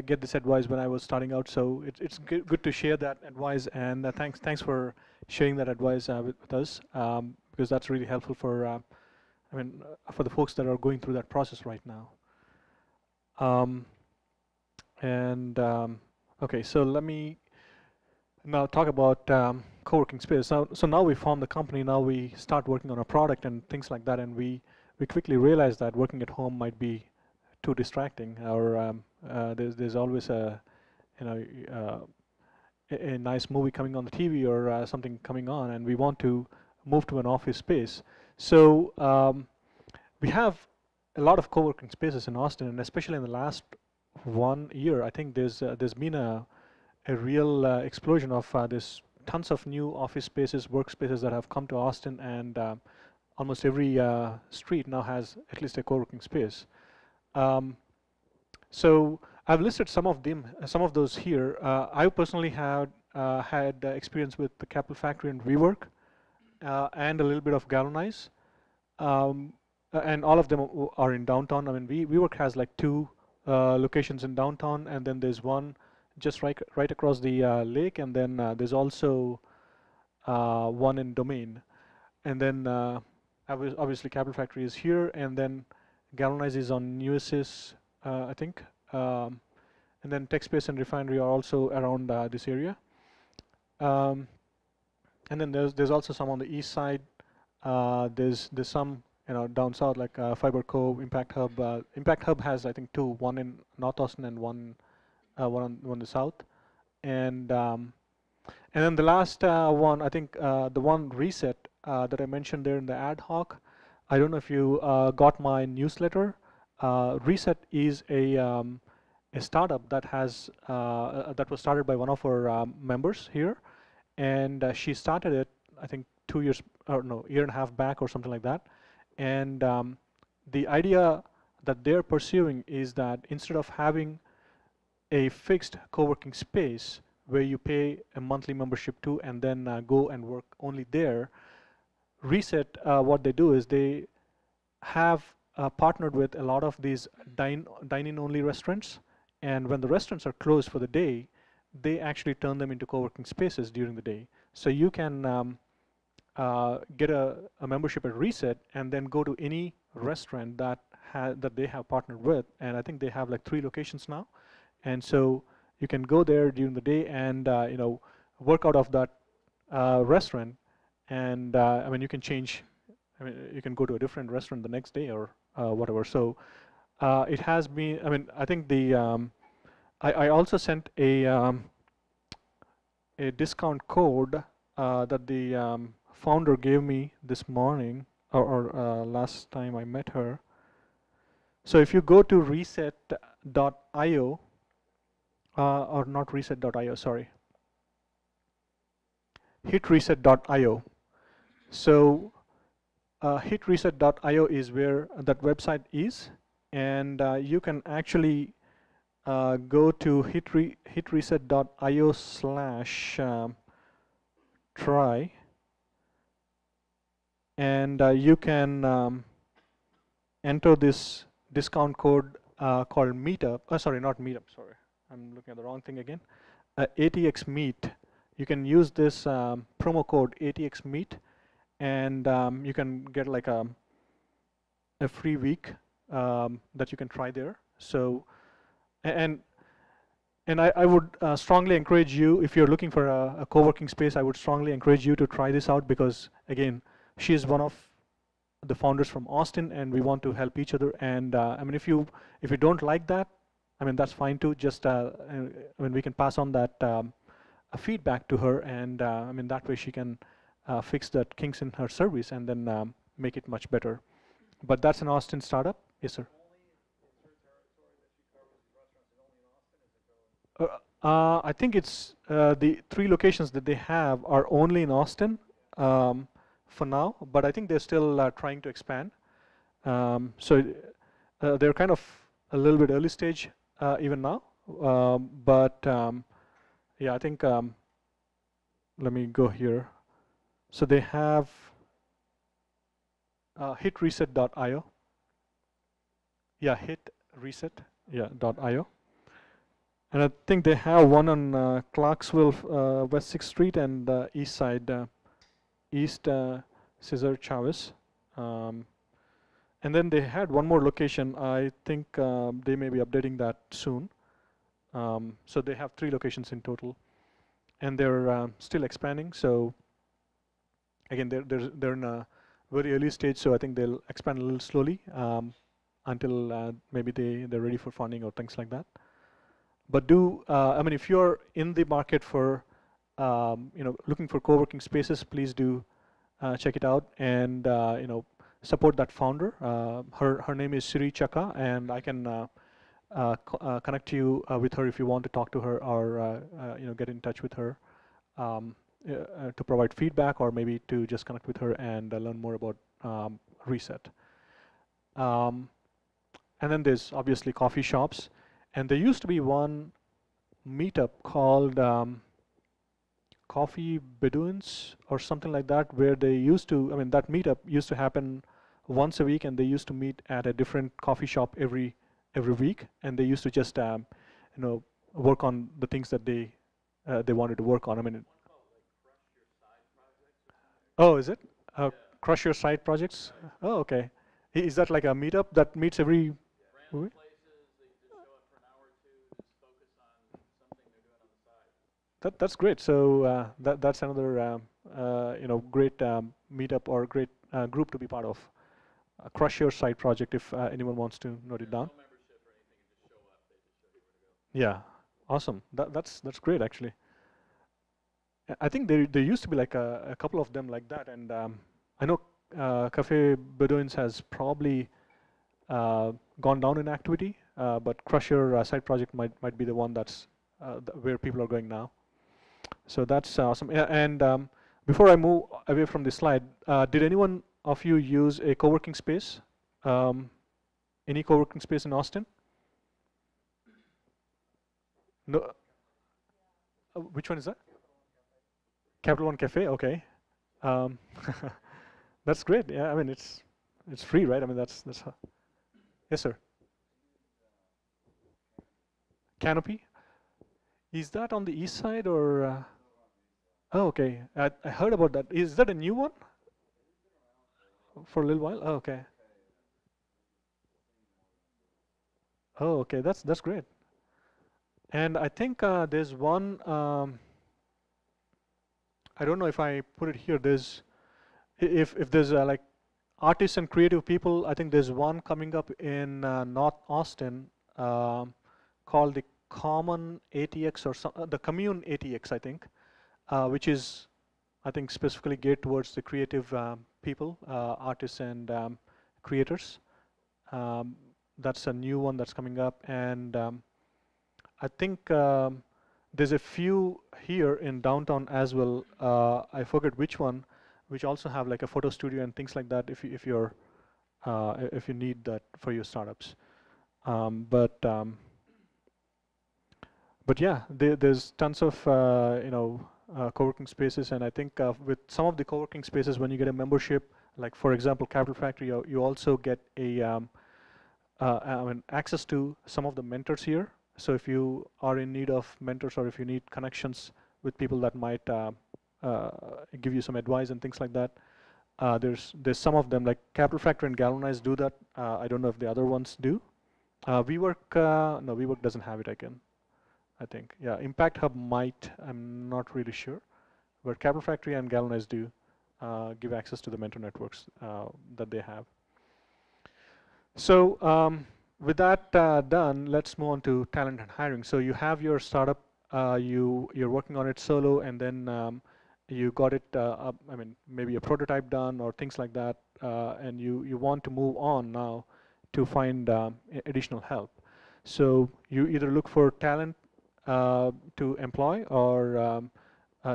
get this advice when I was starting out. So it's good to share that advice, and thanks for sharing that advice with us, because that's really helpful for for the folks that are going through that process right now. And okay, so let me now talk about co-working space. So now we form the company. Now we start working on a product and things like that, and we quickly realize that working at home might be too distracting. Or there's always a a nice movie coming on the TV or something coming on, and we want to move to an office space. So we have a lot of co-working spaces in Austin, and especially in the last 1 year, I think there's been a real explosion of this tons of new office spaces, workspaces that have come to Austin, and almost every street now has at least a co-working space. So I've listed some of them, some of those here. I personally had experience with the Capital Factory and WeWork, and a little bit of Galvanize, and all of them are in downtown. I mean, WeWork has like 2 locations in downtown, and then there's one just right across the lake, and then there's also one in Domain, and then obviously Capital Factory is here, and then Galvanize is on USS, I think, and then TechSpace and Refinery are also around this area, and then there's also some on the east side. There's some down south like Fiber Cove, Impact Hub. Impact Hub has I think 2, one in North Austin and one on the south, and then the last one, I think the one Reset that I mentioned there in the ad hoc. I don't know if you got my newsletter. Reset is a startup that has that was started by one of our members here, and she started it I think 2 years or no, year and a half back or something like that. And the idea that they're pursuing is that instead of having a fixed co-working space where you pay a monthly membership to and then go and work only there, Reset, what they do is they have partnered with a lot of these dine-in only restaurants, and when the restaurants are closed for the day, they actually turn them into co-working spaces during the day. So you can get a membership at Reset and then go to any restaurant that they have partnered with, and I think they have like 3 locations now, and so you can go there during the day and work out of that restaurant, and I mean you can change. I mean you can go to a different restaurant the next day or whatever. So it has been. I mean I think the I also sent a discount code that the founder gave me this morning or last time I met her. So if you go to reset.io, or not reset.io, sorry, hitreset.io. So hitreset.io is where that website is, and you can actually go to hitreset.io/try, and you can enter this discount code called Meetup. Sorry, not Meetup. Sorry, I'm looking at the wrong thing again. ATX Meet. You can use this promo code ATX Meet, and you can get like a free week that you can try there. So, and I would strongly encourage you, if you're looking for a co-working space, I would strongly encourage you to try this out, because again, she is one of the founders from Austin, and we want to help each other. And I mean, if you don't like that, I mean that's fine too. Just I mean we can pass on that feedback to her, and I mean that way she can fix that kinks in her service and then make it much better. But that's an Austin startup. Yes, sir. Only in her territory that she covers these restaurants is only in Austin, I think it's the 3 locations that they have are only in Austin for now, but I think they're still trying to expand. So they're kind of a little bit early stage even now, but yeah, I think let me go here. So they have hitreset.io. Yeah, hitreset. Yeah, .io. And I think they have one on Clarksville, West 6th Street, and East Side, East Cesar Chavez. And then they had one more location. I think they may be updating that soon. So they have 3 locations in total, and they're still expanding. So again, they're in a very early stage. So I think they'll expand a little slowly until maybe they're ready for funding or things like that. But I mean, if you're in the market for looking for co-working spaces, please do check it out and support that founder. Her name is Siri Chaka, and I can connect you with her if you want to talk to her or get in touch with her to provide feedback, or maybe to just connect with her and learn more about Reset. And then there's obviously coffee shops, and there used to be one meetup called Coffee Bedouins or something like that, where they used to, I mean, that meetup used to happen once a week, and they used to meet at a different coffee shop every week, and they used to just work on the things that they wanted to work on. I mean, oh, is it? Crush Your Side Projects? Oh, okay. Is that like a meetup that meets every week? That's great. So that's another great meetup or great group to be part of. Crush Your Side Project, if anyone wants to note it down. Yeah, awesome. That's great actually. I think there used to be like a couple of them like that, and I know Cafe Bedouins has probably gone down in activity, but Crush Your Side Project might be the one that's where people are going now. So that's awesome. Yeah, and before I move away from this slide, did anyone of you use a co-working space? Any co-working space in Austin? No. Which one is that? Capital One Cafe. Okay. Um, that's great. Yeah, I mean it's free, right? I mean that's yes, sir. Canopy. Is that on the east side or? Oh, okay. I heard about that. Is that a new one? For a little while. Oh, okay. Oh, okay. That's great. And I think there's one. I don't know if I put it here. There's if there's like artists and creative people. I think there's one coming up in North Austin called the Common ATX or the Commune ATX, I think, which is I think specifically geared towards the creative people, artists and creators. That's a new one that's coming up, and I think there's a few here in downtown as well. I forget which one, which also have like a photo studio and things like that. If you need that for your startups, um, but um, but yeah, there's tons of co-working spaces, and I think with some of the co-working spaces, when you get a membership, like for example, Capital Factory, you also get I mean, access to some of the mentors here. So if you are in need of mentors, or if you need connections with people that might give you some advice and things like that, there's some of them like Capital Factory and Galvanize do that. I don't know if the other ones do. WeWork, no, WeWork doesn't have it. I think, yeah, Impact Hub might. I'm not really sure, but Capital Factory and Galvanize do give access to the mentor networks that they have. So with that done, let's move on to talent and hiring. So you have your startup, you're working on it solo, and then you got it, I mean, maybe a prototype done or things like that, and you want to move on now to find additional help. So you either look for talent to employ or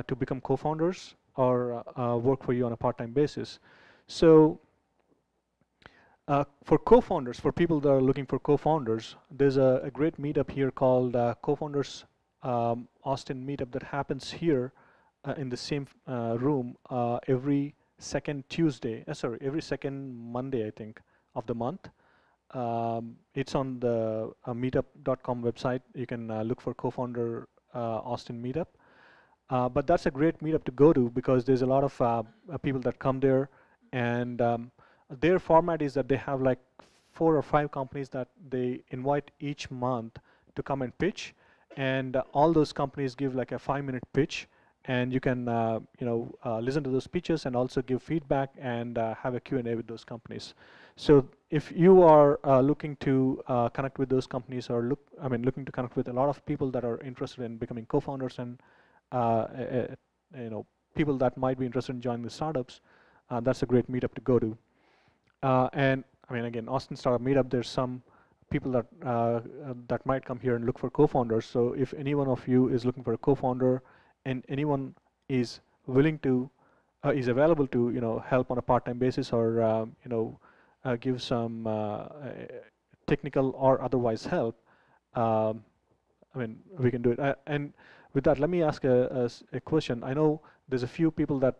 to become co-founders or work for you on a part-time basis. So for co-founders, for people that are looking for co-founders, there's a great meetup here called Co-Founders Austin Meetup that happens here in the same room every second Tuesday, sorry, every second Monday, I think, of the month. It's on the meetup.com website. You can look for co-founder Austin Meetup. But that's a great meetup to go to because there's a lot of people that come there, and their format is that they have like 4 or 5 companies that they invite each month to come and pitch, and all those companies give like a 5-minute pitch, and you can listen to those pitches and also give feedback and have a Q&A with those companies. So if you are looking to connect with those companies or looking to connect with a lot of people that are interested in becoming co-founders and people that might be interested in joining the startups, that's a great meetup to go to. And I mean, again, Austin Startup Meetup, there's some people that that might come here and look for co-founders. So if any one of you is looking for a co-founder and anyone is willing to, is available to, help on a part-time basis or, give some technical or otherwise help, I mean, we can do it. And with that, let me ask a question. I know there's a few people that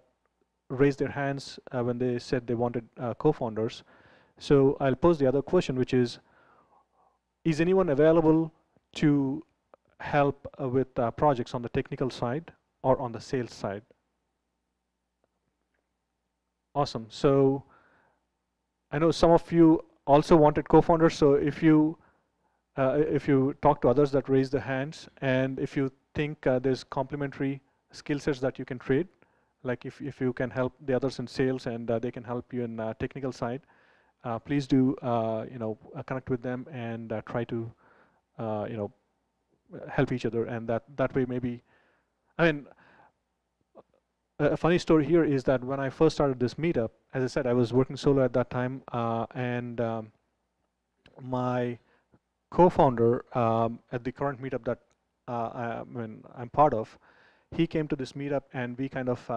raised their hands when they said they wanted co-founders. So I'll pose the other question, which is anyone available to help with projects on the technical side or on the sales side? Awesome. So I know some of you also wanted co-founders. So if you talk to others that raise their hands, and if you think there's complementary skill sets that you can trade, like if you can help the others in sales and they can help you in technical side, please do connect with them and try to help each other, and that way maybe. I mean, a funny story here is that when I first started this meetup, as I said, I was working solo at that time, and my co-founder at the current meetup that I'm part of, he came to this meetup and we kind of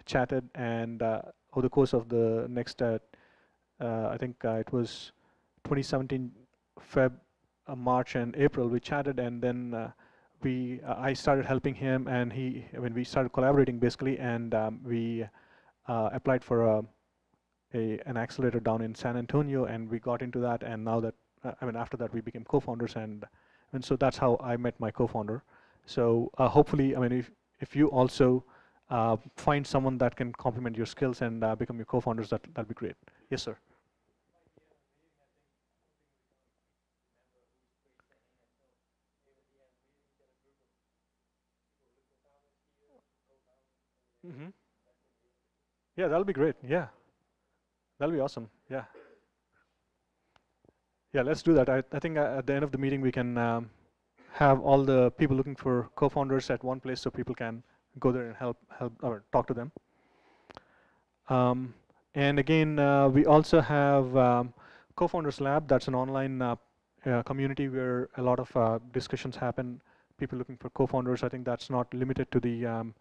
chatted, and over the course of the next I think it was 2017 Feb, March and April, we chatted, and then I started helping him, and we started collaborating basically, and we applied for an accelerator down in San Antonio, and we got into that, and now that after that we became co-founders, and so that's how I met my co-founder. So hopefully, if you also find someone that can complement your skills and become your co-founders, that'd be great. Yes, sir. Mm-hmm. Yeah, that'll be great. Yeah, that'll be awesome. Yeah. Yeah, let's do that. I think at the end of the meeting we can have all the people looking for co-founders at one place so people can go there and help or talk to them. And again, we also have Co-Founders Lab. That's an online community where a lot of discussions happen. People looking for co-founders. I think that's not limited to the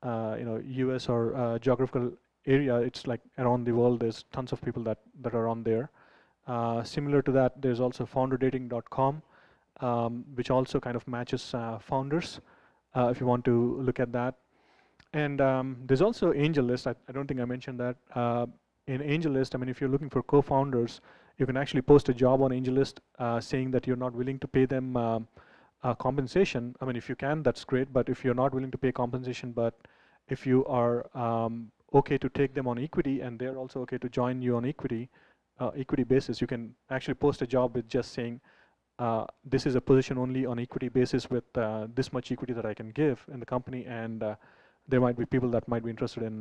US or geographical area. It's like around the world. There's tons of people that are on there. Similar to that, there's also founderdating.com, which also kind of matches founders, if you want to look at that. And there's also AngelList. I don't think I mentioned that. In AngelList, if you're looking for co-founders, you can actually post a job on AngelList saying that you're not willing to pay them compensation. If you can, that's great. But if you're not willing to pay compensation, but if you are okay to take them on equity and they're also okay to join you on equity basis, you can actually post a job with just saying, this is a position only on equity basis with this much equity that I can give in the company, and there might be people that might be interested in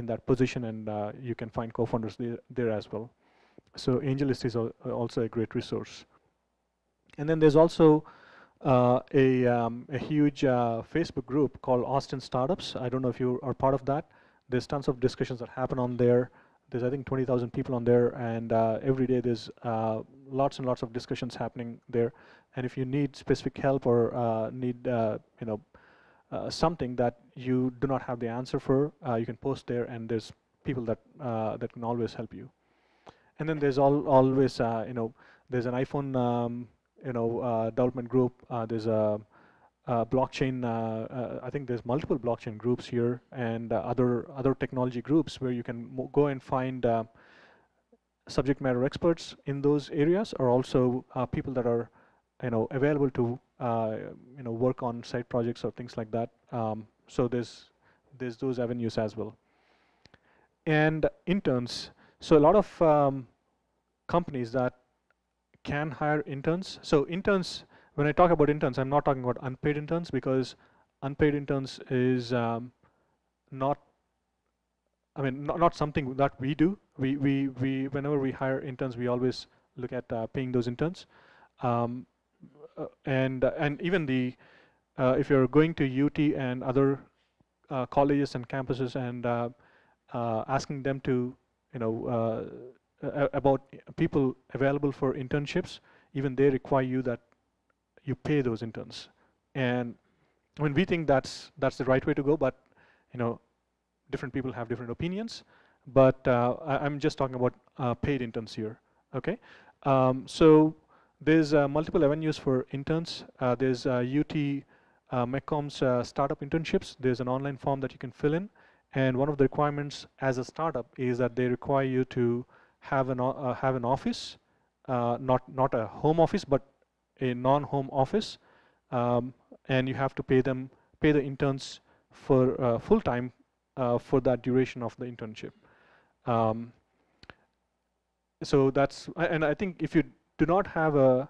that position, and you can find co-founders there as well. So AngelList is also a great resource. And then there's also a huge Facebook group called Austin Startups. I don't know if you are part of that. There's tons of discussions that happen on there. There's, I think, 20,000 people on there, and every day there's lots and lots of discussions happening there. And if you need specific help or need something that you do not have the answer for, you can post there, and there's people that that can always help you. And then there's always there's an iPhone development group. There's a blockchain. I think there's multiple blockchain groups here, and other technology groups where you can go and find subject matter experts in those areas, or also people that are available to work on side projects or things like that. So there's those avenues as well. And interns. So a lot of companies that can hire interns. So interns, when I talk about interns, I'm not talking about unpaid interns, because unpaid interns is not, I mean, not something that we do. We whenever we hire interns, we always look at paying those interns. And even the if you're going to UT and other colleges and campuses and asking them to about people available for internships, even they require you that you pay those interns. And I mean, we think that's the right way to go, but different people have different opinions. But I'm just talking about paid interns here. Okay, so there's multiple avenues for interns. There's UT MECOM's startup internships. There's an online form that you can fill in, and one of the requirements as a startup is that they require you to have an office, not a home office, but a non-home office, and you have to pay the interns for full time for that duration of the internship. So that's, and I think if you do not have a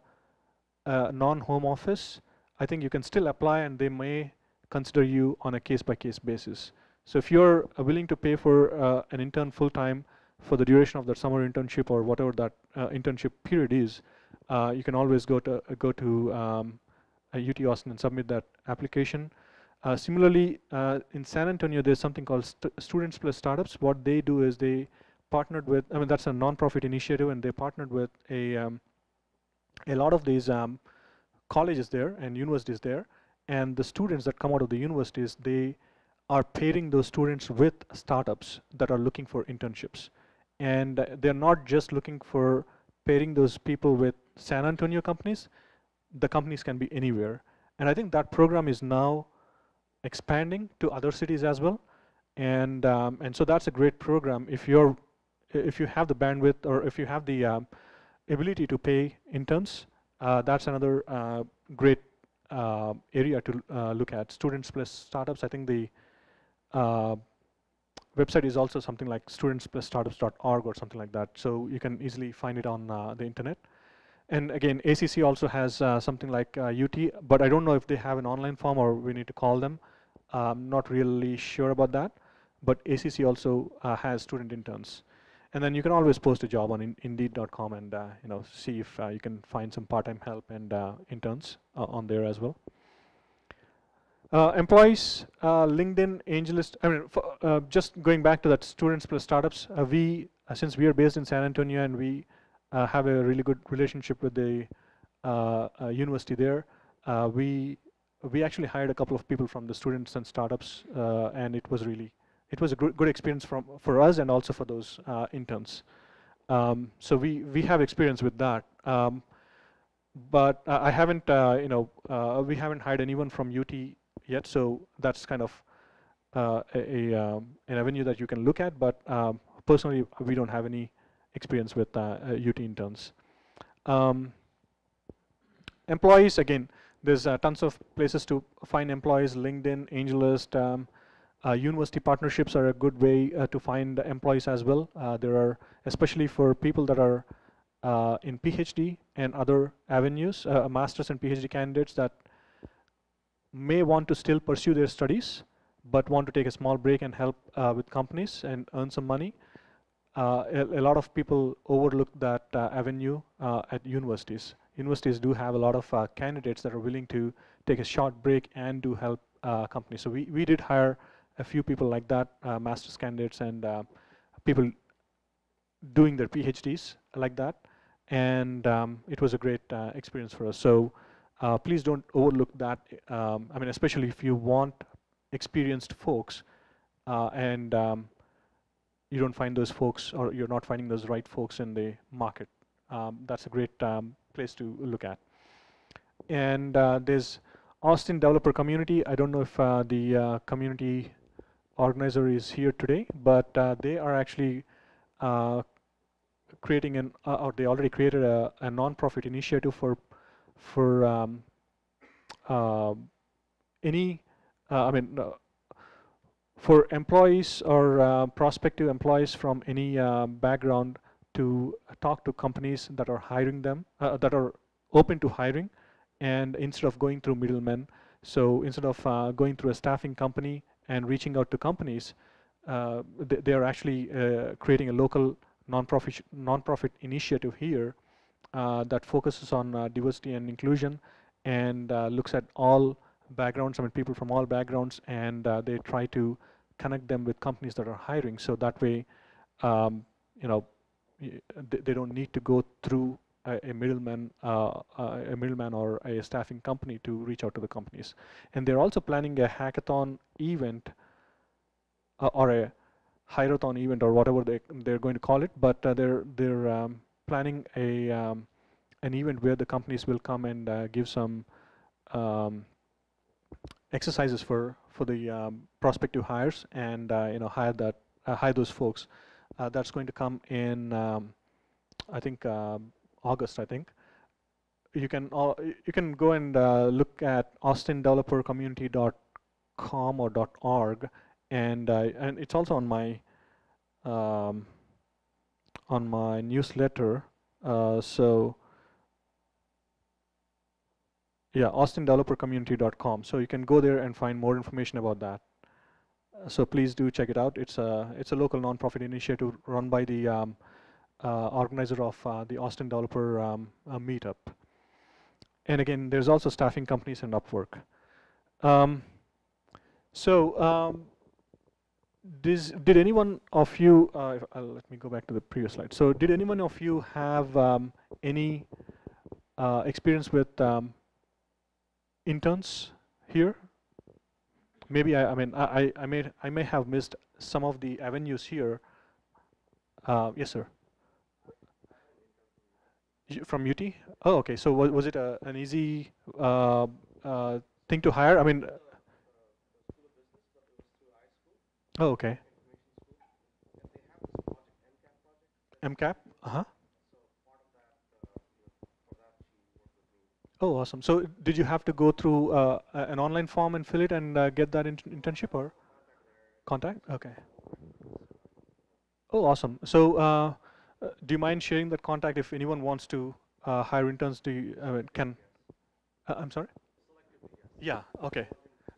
non-home office, I think you can still apply, and they may consider you on a case-by-case basis. So if you're willing to pay for an intern full-time for the duration of that summer internship or whatever that internship period is, you can always go to UT Austin and submit that application. Similarly, in San Antonio, there's something called Students Plus Startups. What they do is they partnered with, I mean, that's a nonprofit initiative, and they partnered with a lot of these colleges there and universities there, and the students that come out of the universities, they are pairing those students with startups that are looking for internships. And they're not just looking for pairing those people with San Antonio companies. The companies can be anywhere. And I think that program is now expanding to other cities as well. And so that's a great program. If you have the bandwidth, or if you have the ability to pay interns, that's another great area to look at. Students Plus Startups. I think the website is also something like studentsplusstartups.org or something like that. So you can easily find it on the internet. And again, ACC also has something like UT, but I don't know if they have an online form or we need to call them. I'm not really sure about that. But ACC also has student interns. And then you can always post a job on Indeed.com and see if you can find some part-time help and interns on there as well. Employees, LinkedIn, AngelList. I mean, just going back to that Students Plus Startups, since we are based in San Antonio and we have a really good relationship with the university there, we actually hired a couple of people from the Students and Startups, and it was a good experience for us and also for those interns. So we have experience with that. But I haven't, we haven't hired anyone from UT yet, so that's kind of an avenue that you can look at. But personally, we don't have any experience with UT interns. Employees, again, there's tons of places to find employees. LinkedIn, AngelList. University partnerships are a good way to find employees as well. There are, especially for people that are in PhD and other avenues, master's and PhD candidates that may want to still pursue their studies, but want to take a small break and help with companies and earn some money. A lot of people overlook that avenue at universities. Universities do have a lot of candidates that are willing to take a short break and do help companies. So we did hire a few people like that, master's candidates and people doing their PhDs like that. and it was a great experience for us. So please don't overlook that. I mean, especially if you want experienced folks and you don't find those folks, or you're not finding those right folks in the market. That's a great place to look at. And there's Austin Developer Community. I don't know if the community organizer is here today, but they are actually creating or they already created a non-profit initiative for uh, any, I mean, for employees or prospective employees from any background to talk to companies that are hiring them, that are open to hiring, and instead of going through middlemen, so instead of going through a staffing company and reaching out to companies, they are actually creating a local nonprofit initiative here that focuses on diversity and inclusion and looks at all backgrounds, I mean people from all backgrounds, and they try to connect them with companies that are hiring, so that way you know they don't need to go through a middleman or a staffing company to reach out to the companies. And they're also planning a hackathon event or a hireathon event or whatever they're going to call it, but they're planning an event where the companies will come and give some um, exercises for the prospective hires, and hire those folks. That's going to come in I think August. I think you can go and look at austindevelopercommunity.com or .org, and it's also um, on my newsletter. So yeah, austindevelopercommunity.com. So you can go there and find more information about that. So please do check it out. It's a local nonprofit initiative run by the organizer of the Austin Developer Meetup. And again, there's also staffing companies and Upwork. Did anyone of you, let me go back to the previous slide. So did anyone of you have any experience with interns here? Maybe I may have missed some of the avenues here. Yes, sir. From UT? Oh, okay. So was it an easy thing to hire? I mean, oh, okay. MCAP? Uh-huh. Oh, awesome. So did you have to go through an online form and fill it and get that internship, or contact? Okay. Oh, awesome. So do you mind sharing that contact if anyone wants to hire interns? Do you can? I'm sorry. Yeah. Okay.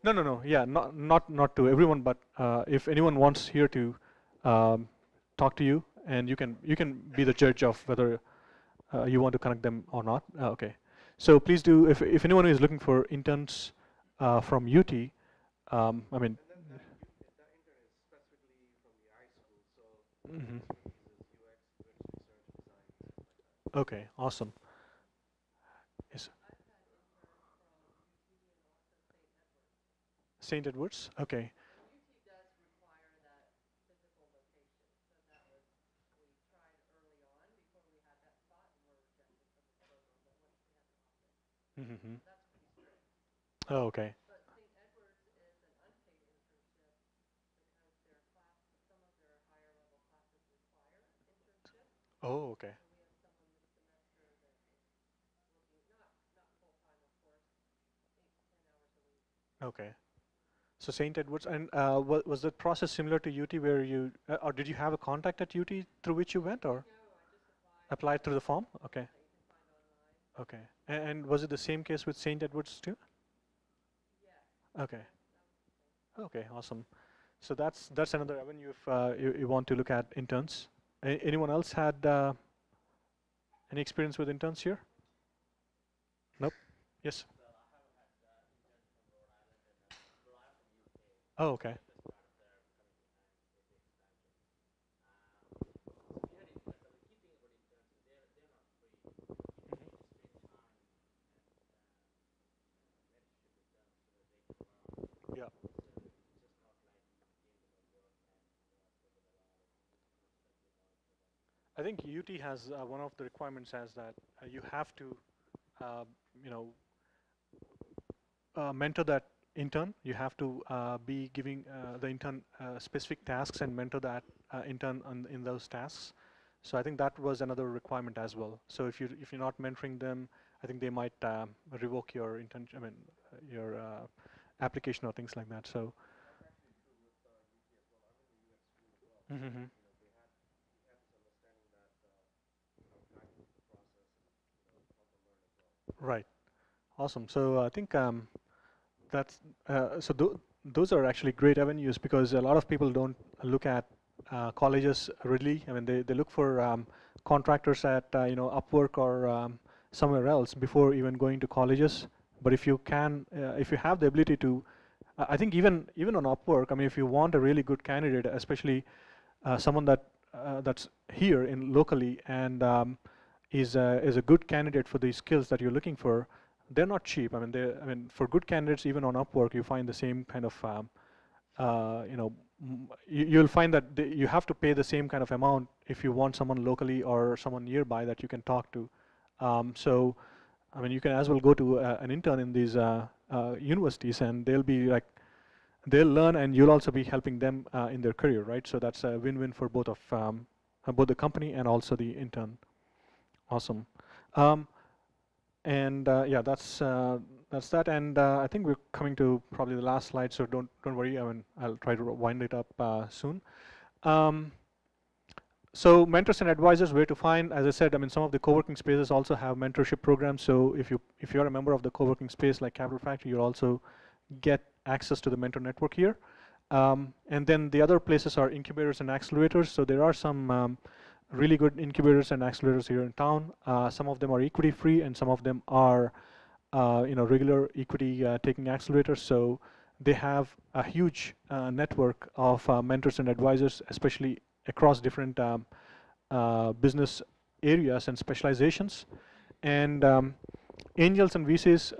No, no, no. Yeah, not to everyone, but if anyone wants here to talk to you, and you can be the judge of whether you want to connect them or not. Okay. So please do. If anyone is looking for interns from UT, I mean. Mhm. Okay. Awesome. Yes. St. Edwards. Okay. Mm-hmm. Oh, okay. Oh, okay. Okay. So St. Edwards, and was the process similar to UT, where you, or did you have a contact at UT through which you went, or applied through the form? Okay. Okay. And was it the same case with St. Edwards too? Okay. Okay. Awesome. So that's another avenue if you want to look at interns. Anyone else had any experience with interns here? Nope. Yes. Oh, okay. I think UT has one of the requirements as that you have to, uh, you know, mentor that intern. You have to be giving the intern specific tasks and mentor that intern in those tasks. So I think that was another requirement as well. So if you're not mentoring them, I think they might revoke your intern. I mean, your application or things like that. So. Hmm. Right. Awesome. So I think that's so those are actually great avenues because a lot of people don't look at colleges really. I mean, they look for contractors at Upwork or somewhere else before even going to colleges. But if you can, if you have the ability to, I think even on Upwork, I mean, if you want a really good candidate, especially someone that's here in locally and is a good candidate for the skills that you're looking for, they're not cheap. I mean, for good candidates, even on Upwork, you find the same kind of, you'll find that you have to pay the same kind of amount if you want someone locally or someone nearby that you can talk to. So, I mean, you can as well go to an intern in these universities, and they'll be like, they'll learn, and you'll also be helping them in their career, right? So that's a win-win for both the company and also the intern. Awesome. Um, and yeah, that's that. And I think we're coming to probably the last slide, so don't worry. I mean, I'll try to wind it up soon. Um, so mentors and advisors, where to find? As I said, I mean, some of the co-working spaces also have mentorship programs. So if you're a member of the co-working space like Capital Factory, you'll also get access to the mentor network here. And then the other places are incubators and accelerators. So there are some really good incubators and accelerators here in town. Some of them are equity free, and some of them are regular equity taking accelerators. So they have a huge network of mentors and advisors, especially across different business areas and specializations. And angels and VCs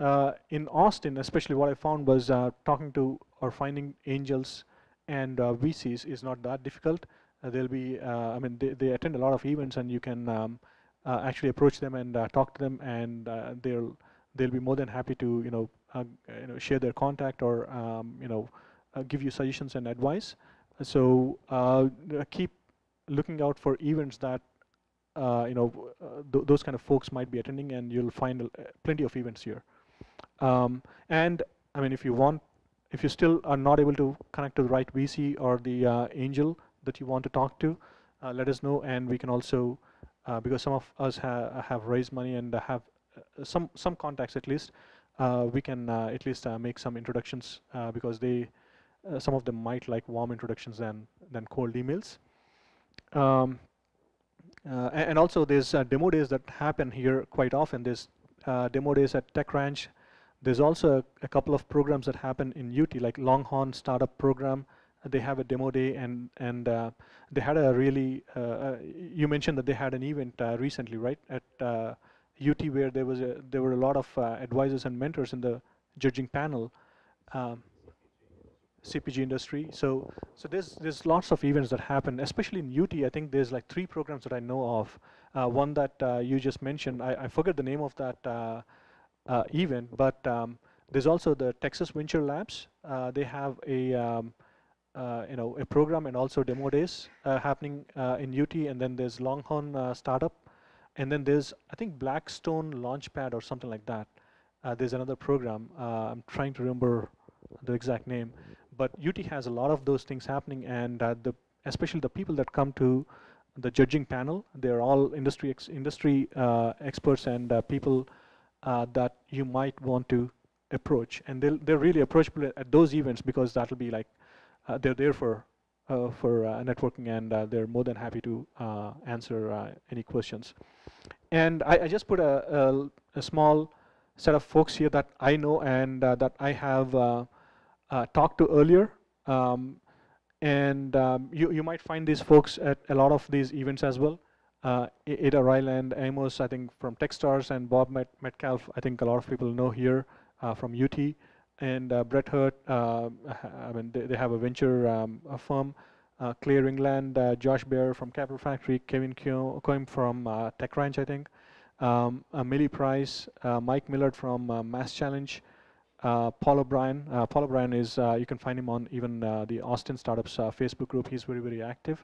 in Austin, especially what I found was talking to or finding angels and VCs is not that difficult. They'll be, I mean, they attend a lot of events, and you can actually approach them and talk to them, and they'll be more than happy to share their contact or give you suggestions and advice. So keep looking out for events that those kind of folks might be attending, and you'll find plenty of events here. And I mean, if you still are not able to connect to the right VC or the angel that you want to talk to, let us know, and we can also, because some of us have raised money and have some contacts at least, we can at least make some introductions because some of them might like warm introductions than cold emails. And also there's demo days that happen here quite often. There's demo days at Tech Ranch. There's also a couple of programs that happen in UT, like Longhorn Startup Program. They have a demo day, and they had a really, you mentioned that they had an event recently, right, at UT, where there were a lot of advisors and mentors in the judging panel. Um, CPG industry. So there's lots of events that happen, especially in UT. I think there's like 3 programs that I know of. One that you just mentioned, I forget the name of that event, but there's also the Texas Venture Labs. They have a program and also demo days happening in UT, and then there's Longhorn Startup, and then there's, I think, Blackstone Launchpad or something like that. There's another program. I'm trying to remember the exact name, but UT has a lot of those things happening, and especially the people that come to the judging panel, they're all industry experts and people that you might want to approach, and they're really approachable at those events, because that'll be like they're there for networking, and they're more than happy to answer any questions. And I just put a small set of folks here that I know and that I have talked to earlier. You might find these folks at a lot of these events as well. Ada Ryland, Amos, I think from Techstars, and Bob Metcalf, I think a lot of people know here from UT. And Brett Hurt, I mean, they have a venture firm. Claire England, Josh Bear from Capital Factory, Kevin Coim from TechRanch, I think, Millie Price, Mike Millard from Mass Challenge, Paul O'Brien. Paul O'Brien is, you can find him on even the Austin Startups Facebook group. He's very, very active.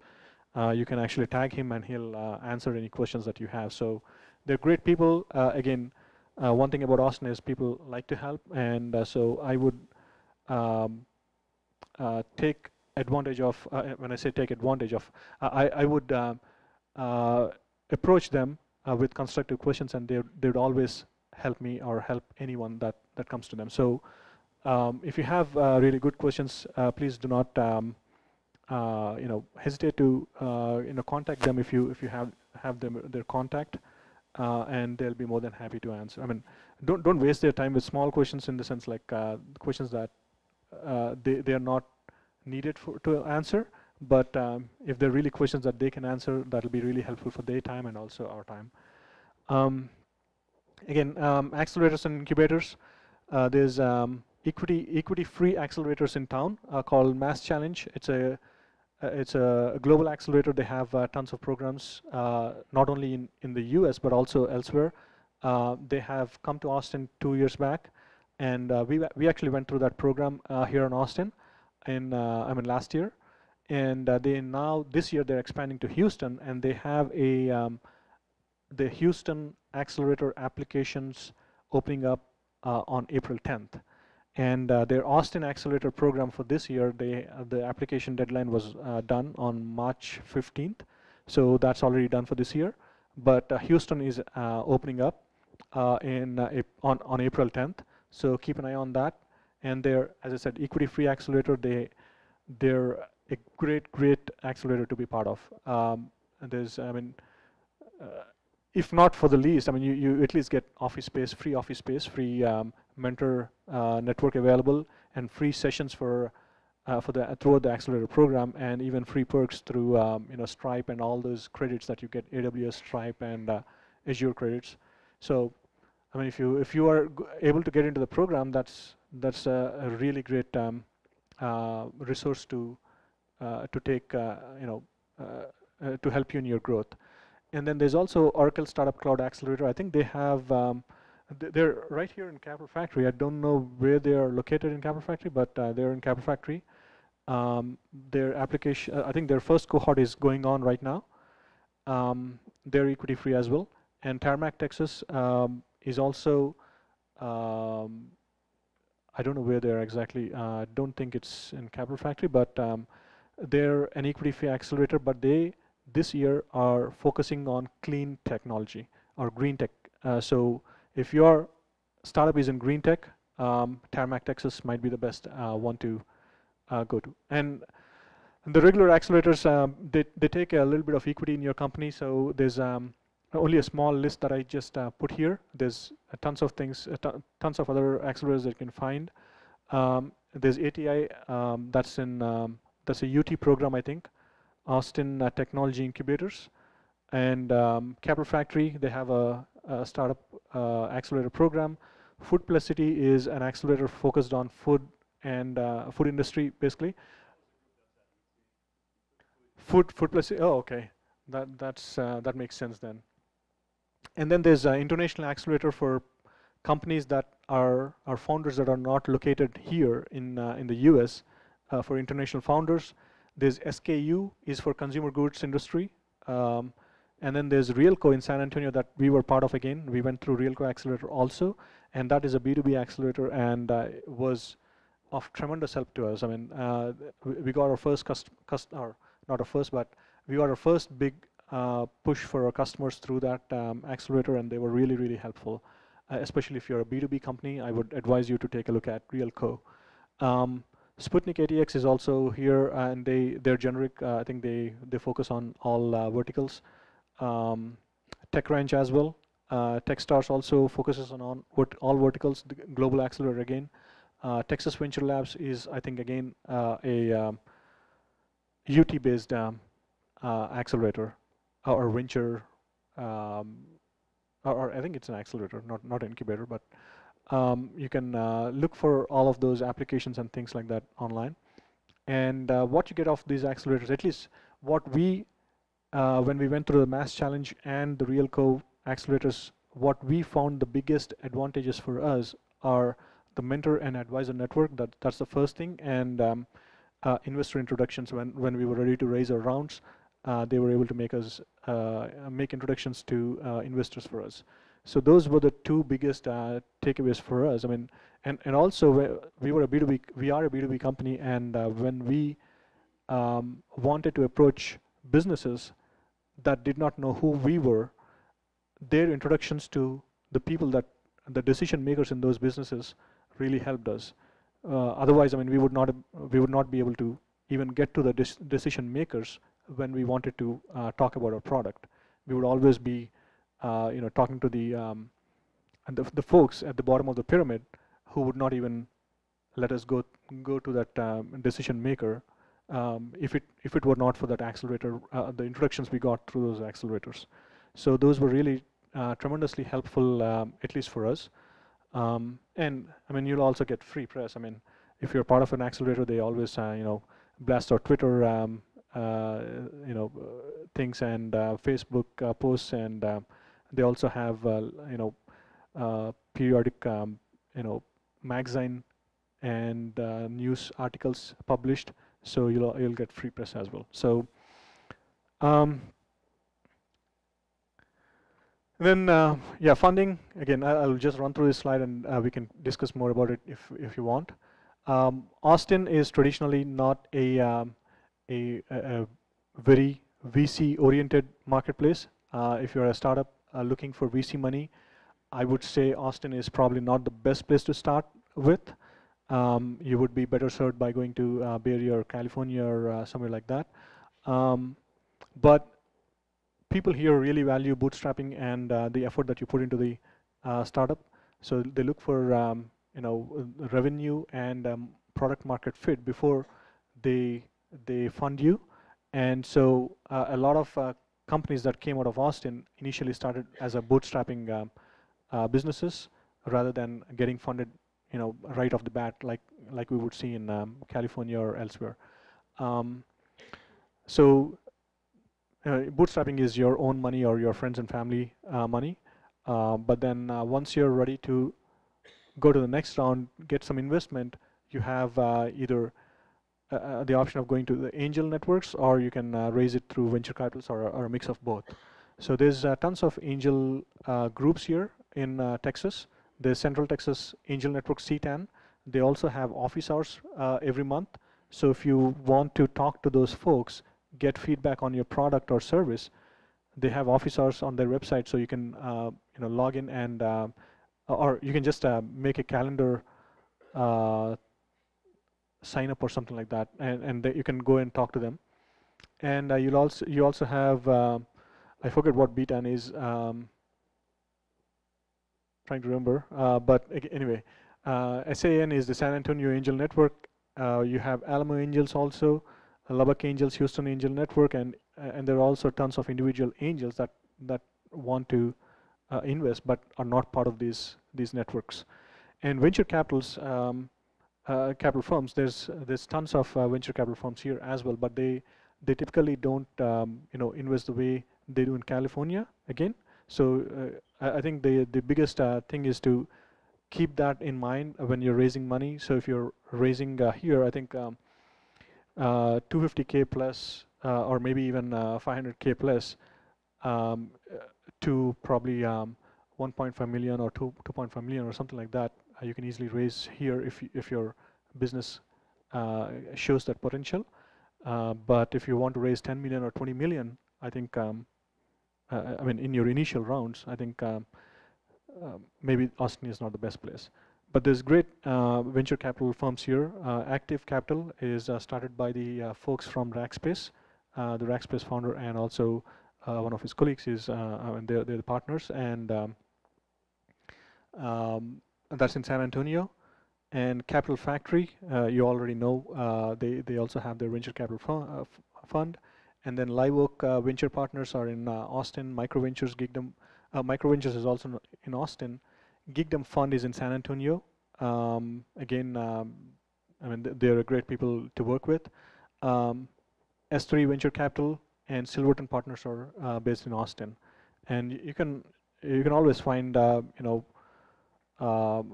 You can actually tag him and he'll answer any questions that you have. So they're great people. Again, one thing about Austin is people like to help, and so I would take advantage of, when I say take advantage of, I would approach them with constructive questions, and they would always help me or help anyone that comes to them. So if you have really good questions, please do not hesitate to contact them if you have their contact, and they'll be more than happy to answer. I mean, don't waste their time with small questions, in the sense like questions that they are not needed to answer. But if they're really questions that they can answer, that'll be really helpful for their time and also our time. Again, accelerators and incubators. There's equity-free accelerators in town called Mass Challenge. It's a global accelerator. They have tons of programs, not only in the US but also elsewhere. They have come to Austin 2 years back, and we actually went through that program here in Austin in last year, and this year they're expanding to Houston, and they have the Houston Accelerator applications opening up on April 10th. And their Austin Accelerator program for this year, the application deadline was done on March 15th. So that's already done for this year. But Houston is opening up on April 10th. So keep an eye on that. And they're, as I said, equity-free accelerator. They're a great accelerator to be part of. If not for the least, you at least get free office space, free mentor network available, and free sessions throughout the accelerator program, and even free perks through Stripe and all those credits that you get, AWS, Stripe, and Azure credits. So, if you are able to get into the program, that's a really great resource to take to help you in your growth. And then there's also Oracle Startup Cloud Accelerator. I think they have, they're right here in Capital Factory. I don't know where they are located in Capital Factory, but they're in Capital Factory. Their application, I think their first cohort is going on right now. They're equity free as well. And Tarmac, Texas is also, I don't know where they're exactly. I don't think it's in Capital Factory, but they're an equity free accelerator, but this year are focusing on clean technology or green tech. So if your startup is in green tech, Tarmac, Texas might be the best one to go to. And the regular accelerators, they take a little bit of equity in your company. So there's only a small list that I just put here. There's tons of things, tons of other accelerators that you can find. There's ATI, that's a UT program, I think. Austin Technology Incubators, and Capital Factory, they have a startup accelerator program. Food Plicity is an accelerator focused on food and food industry, basically. Food Plicity, oh, okay. That makes sense then. And then there's an international accelerator for companies that are founders that are not located here in the US, for international founders. There's SKU is for consumer goods industry. And then there's Realco in San Antonio that we were part of again. We went through Realco Accelerator also, and that is a B2B accelerator, and was of tremendous help to us. We got our first or not our first, but we got our first big push for our customers through that accelerator, and they were really, really helpful. Especially if you're a B2B company, I would advise you to take a look at Realco. Sputnik ATX is also here, and they're generic. I think they focus on all verticals. TechRanch as well. Techstars also focuses on all verticals. The global accelerator again. Texas Venture Labs is, I think, again a UT-based accelerator or venture, or I think it's an accelerator, not an incubator, but. You can look for all of those applications and things like that online. And what you get off these accelerators, at least what we, when we went through the Mass Challenge and the RealCo accelerators, what we found the biggest advantages for us are the mentor and advisor network. That's the first thing, and investor introductions. When we were ready to raise our rounds, they were able to make us make introductions to investors for us. So those were the two biggest takeaways for us. I mean, and also we were a B2B, we are a B2B company, and when we wanted to approach businesses that did not know who we were, their introductions to the people that the decision makers in those businesses really helped us. Otherwise, I mean, we would not be able to even get to the decision makers when we wanted to talk about our product. We would always be, talking to and the folks at the bottom of the pyramid who would not even let us go to that decision maker if it were not for that accelerator, the introductions we got through those accelerators. So those were really tremendously helpful, at least for us. And I mean, you'll also get free press. I mean, if you're part of an accelerator, they always blast our Twitter things and Facebook posts, and they also have periodic magazine and news articles published, so you'll get free press as well. So then yeah, funding, again, I'll just run through this slide, and we can discuss more about it if you want. Austin is traditionally not a very VC oriented marketplace. If you're a startup looking for VC money, I would say Austin is probably not the best place to start with. You would be better served by going to Bay Area or California or somewhere like that. But people here really value bootstrapping and the effort that you put into the startup. So they look for revenue and product market fit before they fund you. And so a lot of companies that came out of Austin initially started as a bootstrapping businesses rather than getting funded right off the bat, like we would see in California or elsewhere. So bootstrapping is your own money or your friends and family money. But then once you're ready to go to the next round, get some investment, you have either the option of going to the angel networks, or you can raise it through venture capitals, or a mix of both. So there's tons of angel groups here in Texas. The Central Texas Angel Network CTAN. They also have office hours every month. So if you want to talk to those folks, get feedback on your product or service, they have office hours on their website, so you can log in and or you can just make a calendar sign up or something like that, and you can go and talk to them. And you also have I forget what BTAN is. Trying to remember, but anyway, SAN is the San Antonio Angel Network. You have Alamo Angels also, Lubbock Angels, Houston Angel Network, and there are also tons of individual angels that want to invest but are not part of these networks. And venture capitals, capital firms, there's tons of venture capital firms here as well, but they typically don't invest the way they do in California again. So I think the biggest thing is to keep that in mind when you're raising money. So if you're raising here, I think 250K plus or maybe even 500K plus to probably 1.5 million or 2.5 million or something like that, you can easily raise here if your business shows that potential. But if you want to raise 10 million or 20 million, I think I mean, in your initial rounds, I think maybe Austin is not the best place. But there's great venture capital firms here. Active Capital is started by the folks from Rackspace, the Rackspace founder, and also one of his colleagues is, and they're the partners, and that's in San Antonio. And Capital Factory, you already know, they also have their venture capital fund. And then Live Oak Venture Partners are in Austin. Microventures, Gigdom, Microventures is also in Austin. Gigdom Fund is in San Antonio. Again, I mean, they're great people to work with. S3 Venture Capital and Silverton Partners are based in Austin, and you can always find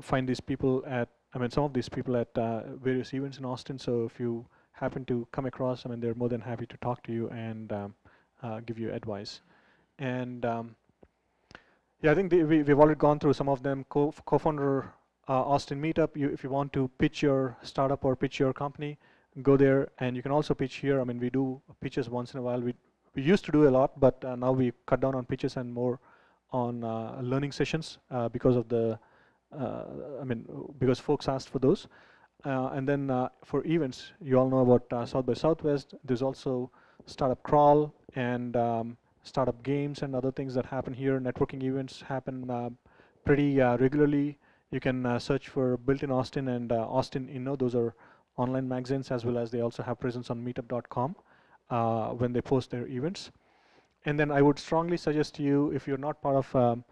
find these people at, I mean, some of these people at various events in Austin. So if you happen to come across, I mean, they're more than happy to talk to you and give you advice. And yeah, I think we've already gone through some of them. Co-founder Austin Meetup. If you want to pitch your startup or pitch your company, go there, and you can also pitch here. I mean, we do pitches once in a while. We used to do a lot, but now we cut down on pitches and more on learning sessions because of the because folks asked for those. And then for events, you all know about South by Southwest. There's also Startup Crawl and startup games and other things that happen here. Networking events happen pretty regularly. You can search for Built in Austin and Austin Inno. Those are online magazines, as well as they also have presence on meetup.com when they post their events. And then I would strongly suggest to you, if you're not part of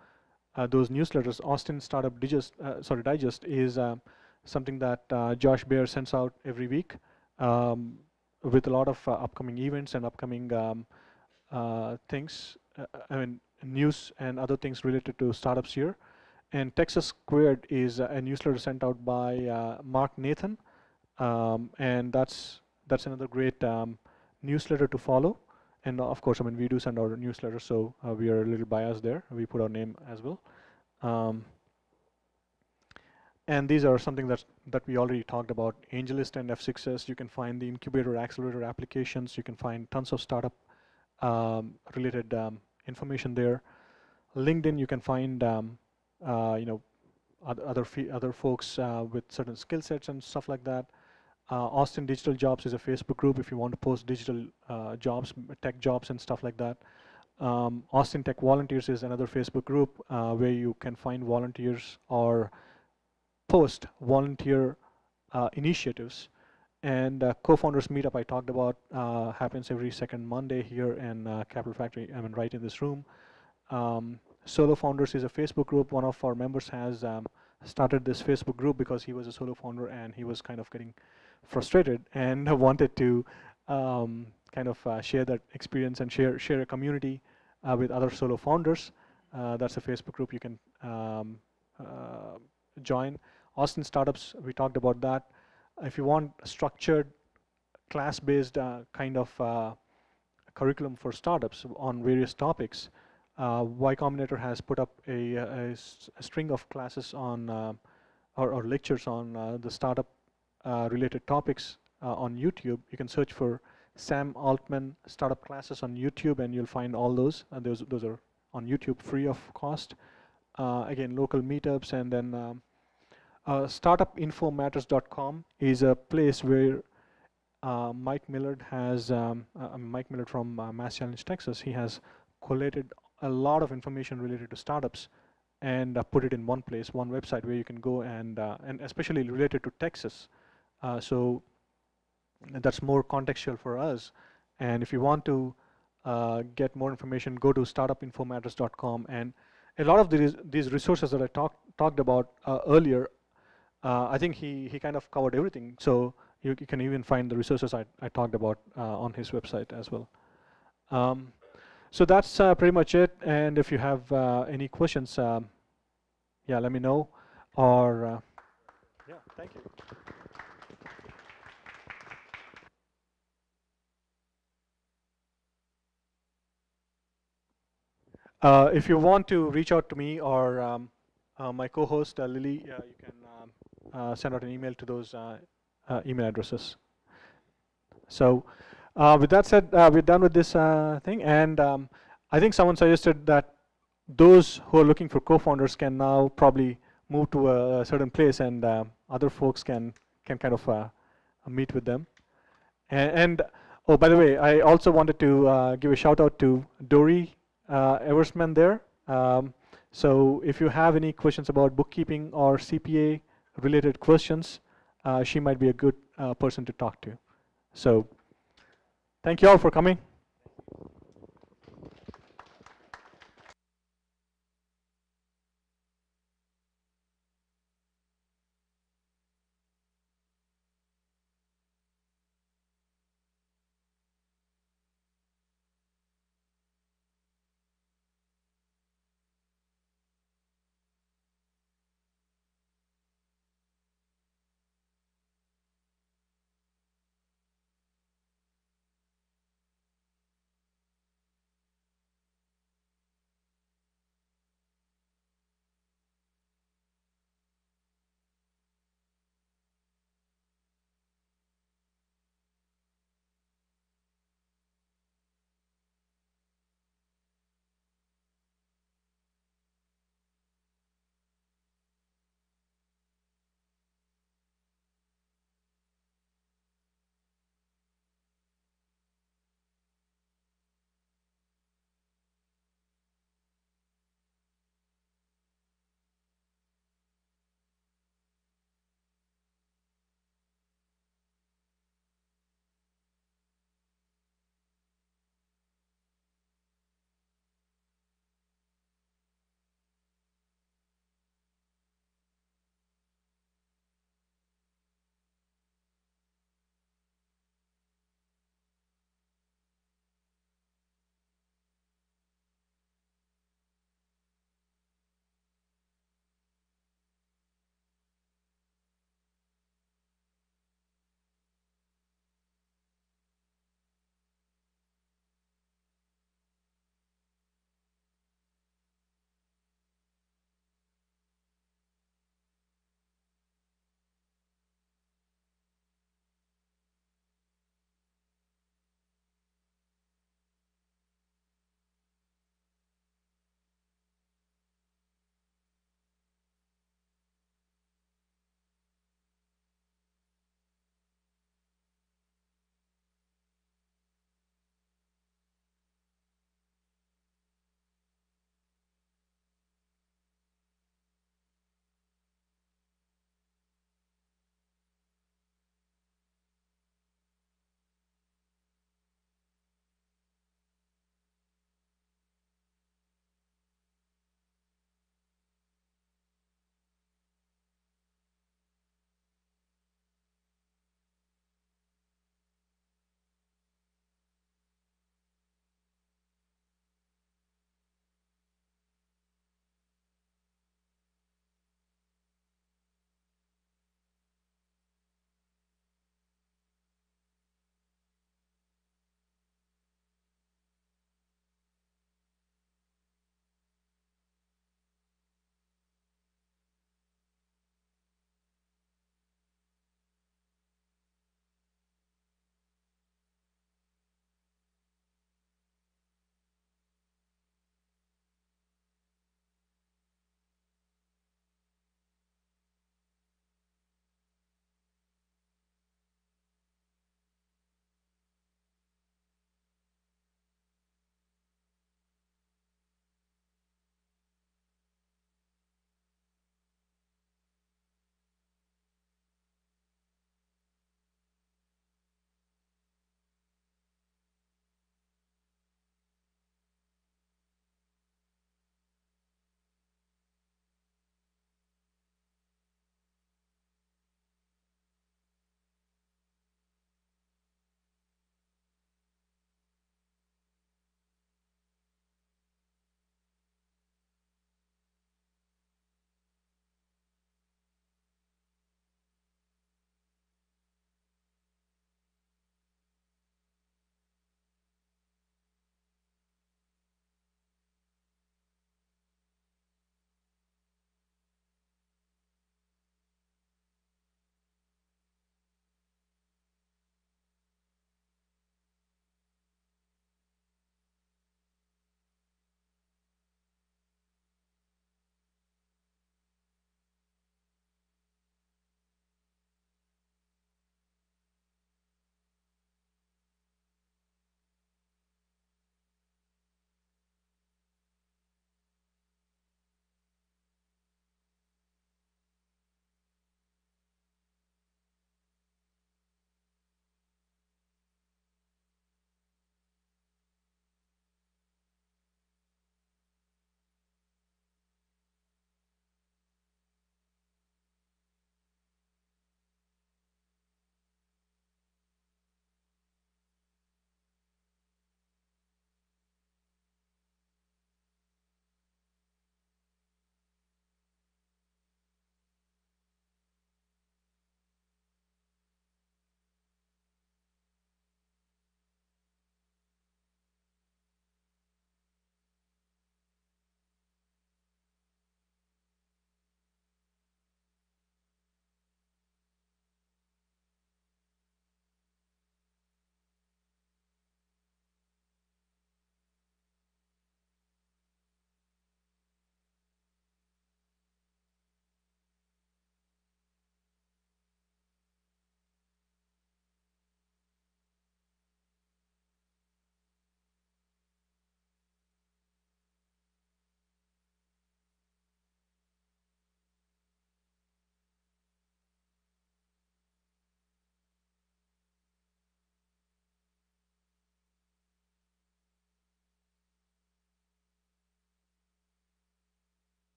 those newsletters, Austin Startup Digest is something that Josh Baer sends out every week with a lot of upcoming events and upcoming things, I mean, news and other things related to startups here. And Texas Squared is a newsletter sent out by Mark Nathan, and that's another great newsletter to follow. And of course, I mean, we do send out a newsletter, so we are a little biased there. We put our name as well. And these are something that we already talked about. AngelList and F6S, you can find the incubator, accelerator applications. You can find tons of startup related information there. LinkedIn, you can find other folks with certain skill sets and stuff like that. Austin Digital Jobs is a Facebook group if you want to post digital jobs, tech jobs and stuff like that. Austin Tech Volunteers is another Facebook group where you can find volunteers or post volunteer initiatives. And co-founders meetup I talked about happens every second Monday here in Capital Factory, I mean, right in this room. Solo Founders is a Facebook group. One of our members has started this Facebook group because he was a solo founder and he was kind of getting frustrated and wanted to share that experience and share a community with other solo founders. That's a Facebook group you can join. Austin Startups, we talked about that. If you want a structured class-based kind of curriculum for startups on various topics, Y Combinator has put up a string of classes on or lectures on the startup related topics on YouTube. You can search for Sam Altman startup classes on YouTube and you'll find all those. Those are on YouTube free of cost. Again, local meetups, and then startupinfomatters.com is a place where Mike Millard has, Mike Millard from Mass Challenge, Texas, he has collated a lot of information related to startups and put it in one place, one website where you can go and especially related to Texas. So that's more contextual for us. And if you want to get more information, go to startupinfomatters.com. And a lot of these resources that I talked about earlier, I think he kind of covered everything. So you can even find the resources I talked about on his website as well. So that's pretty much it. And if you have any questions, yeah, let me know. Or yeah, thank you. If you want to reach out to me or my co-host Lily, you can send out an email to those email addresses. So with that said, we're done with this thing, and I think someone suggested that those who are looking for co-founders can now probably move to a certain place, and other folks can kind of meet with them. And oh, by the way, I also wanted to give a shout out to Dory Eversman there. So if you have any questions about bookkeeping or CPA related questions, she might be a good person to talk to. So thank you all for coming.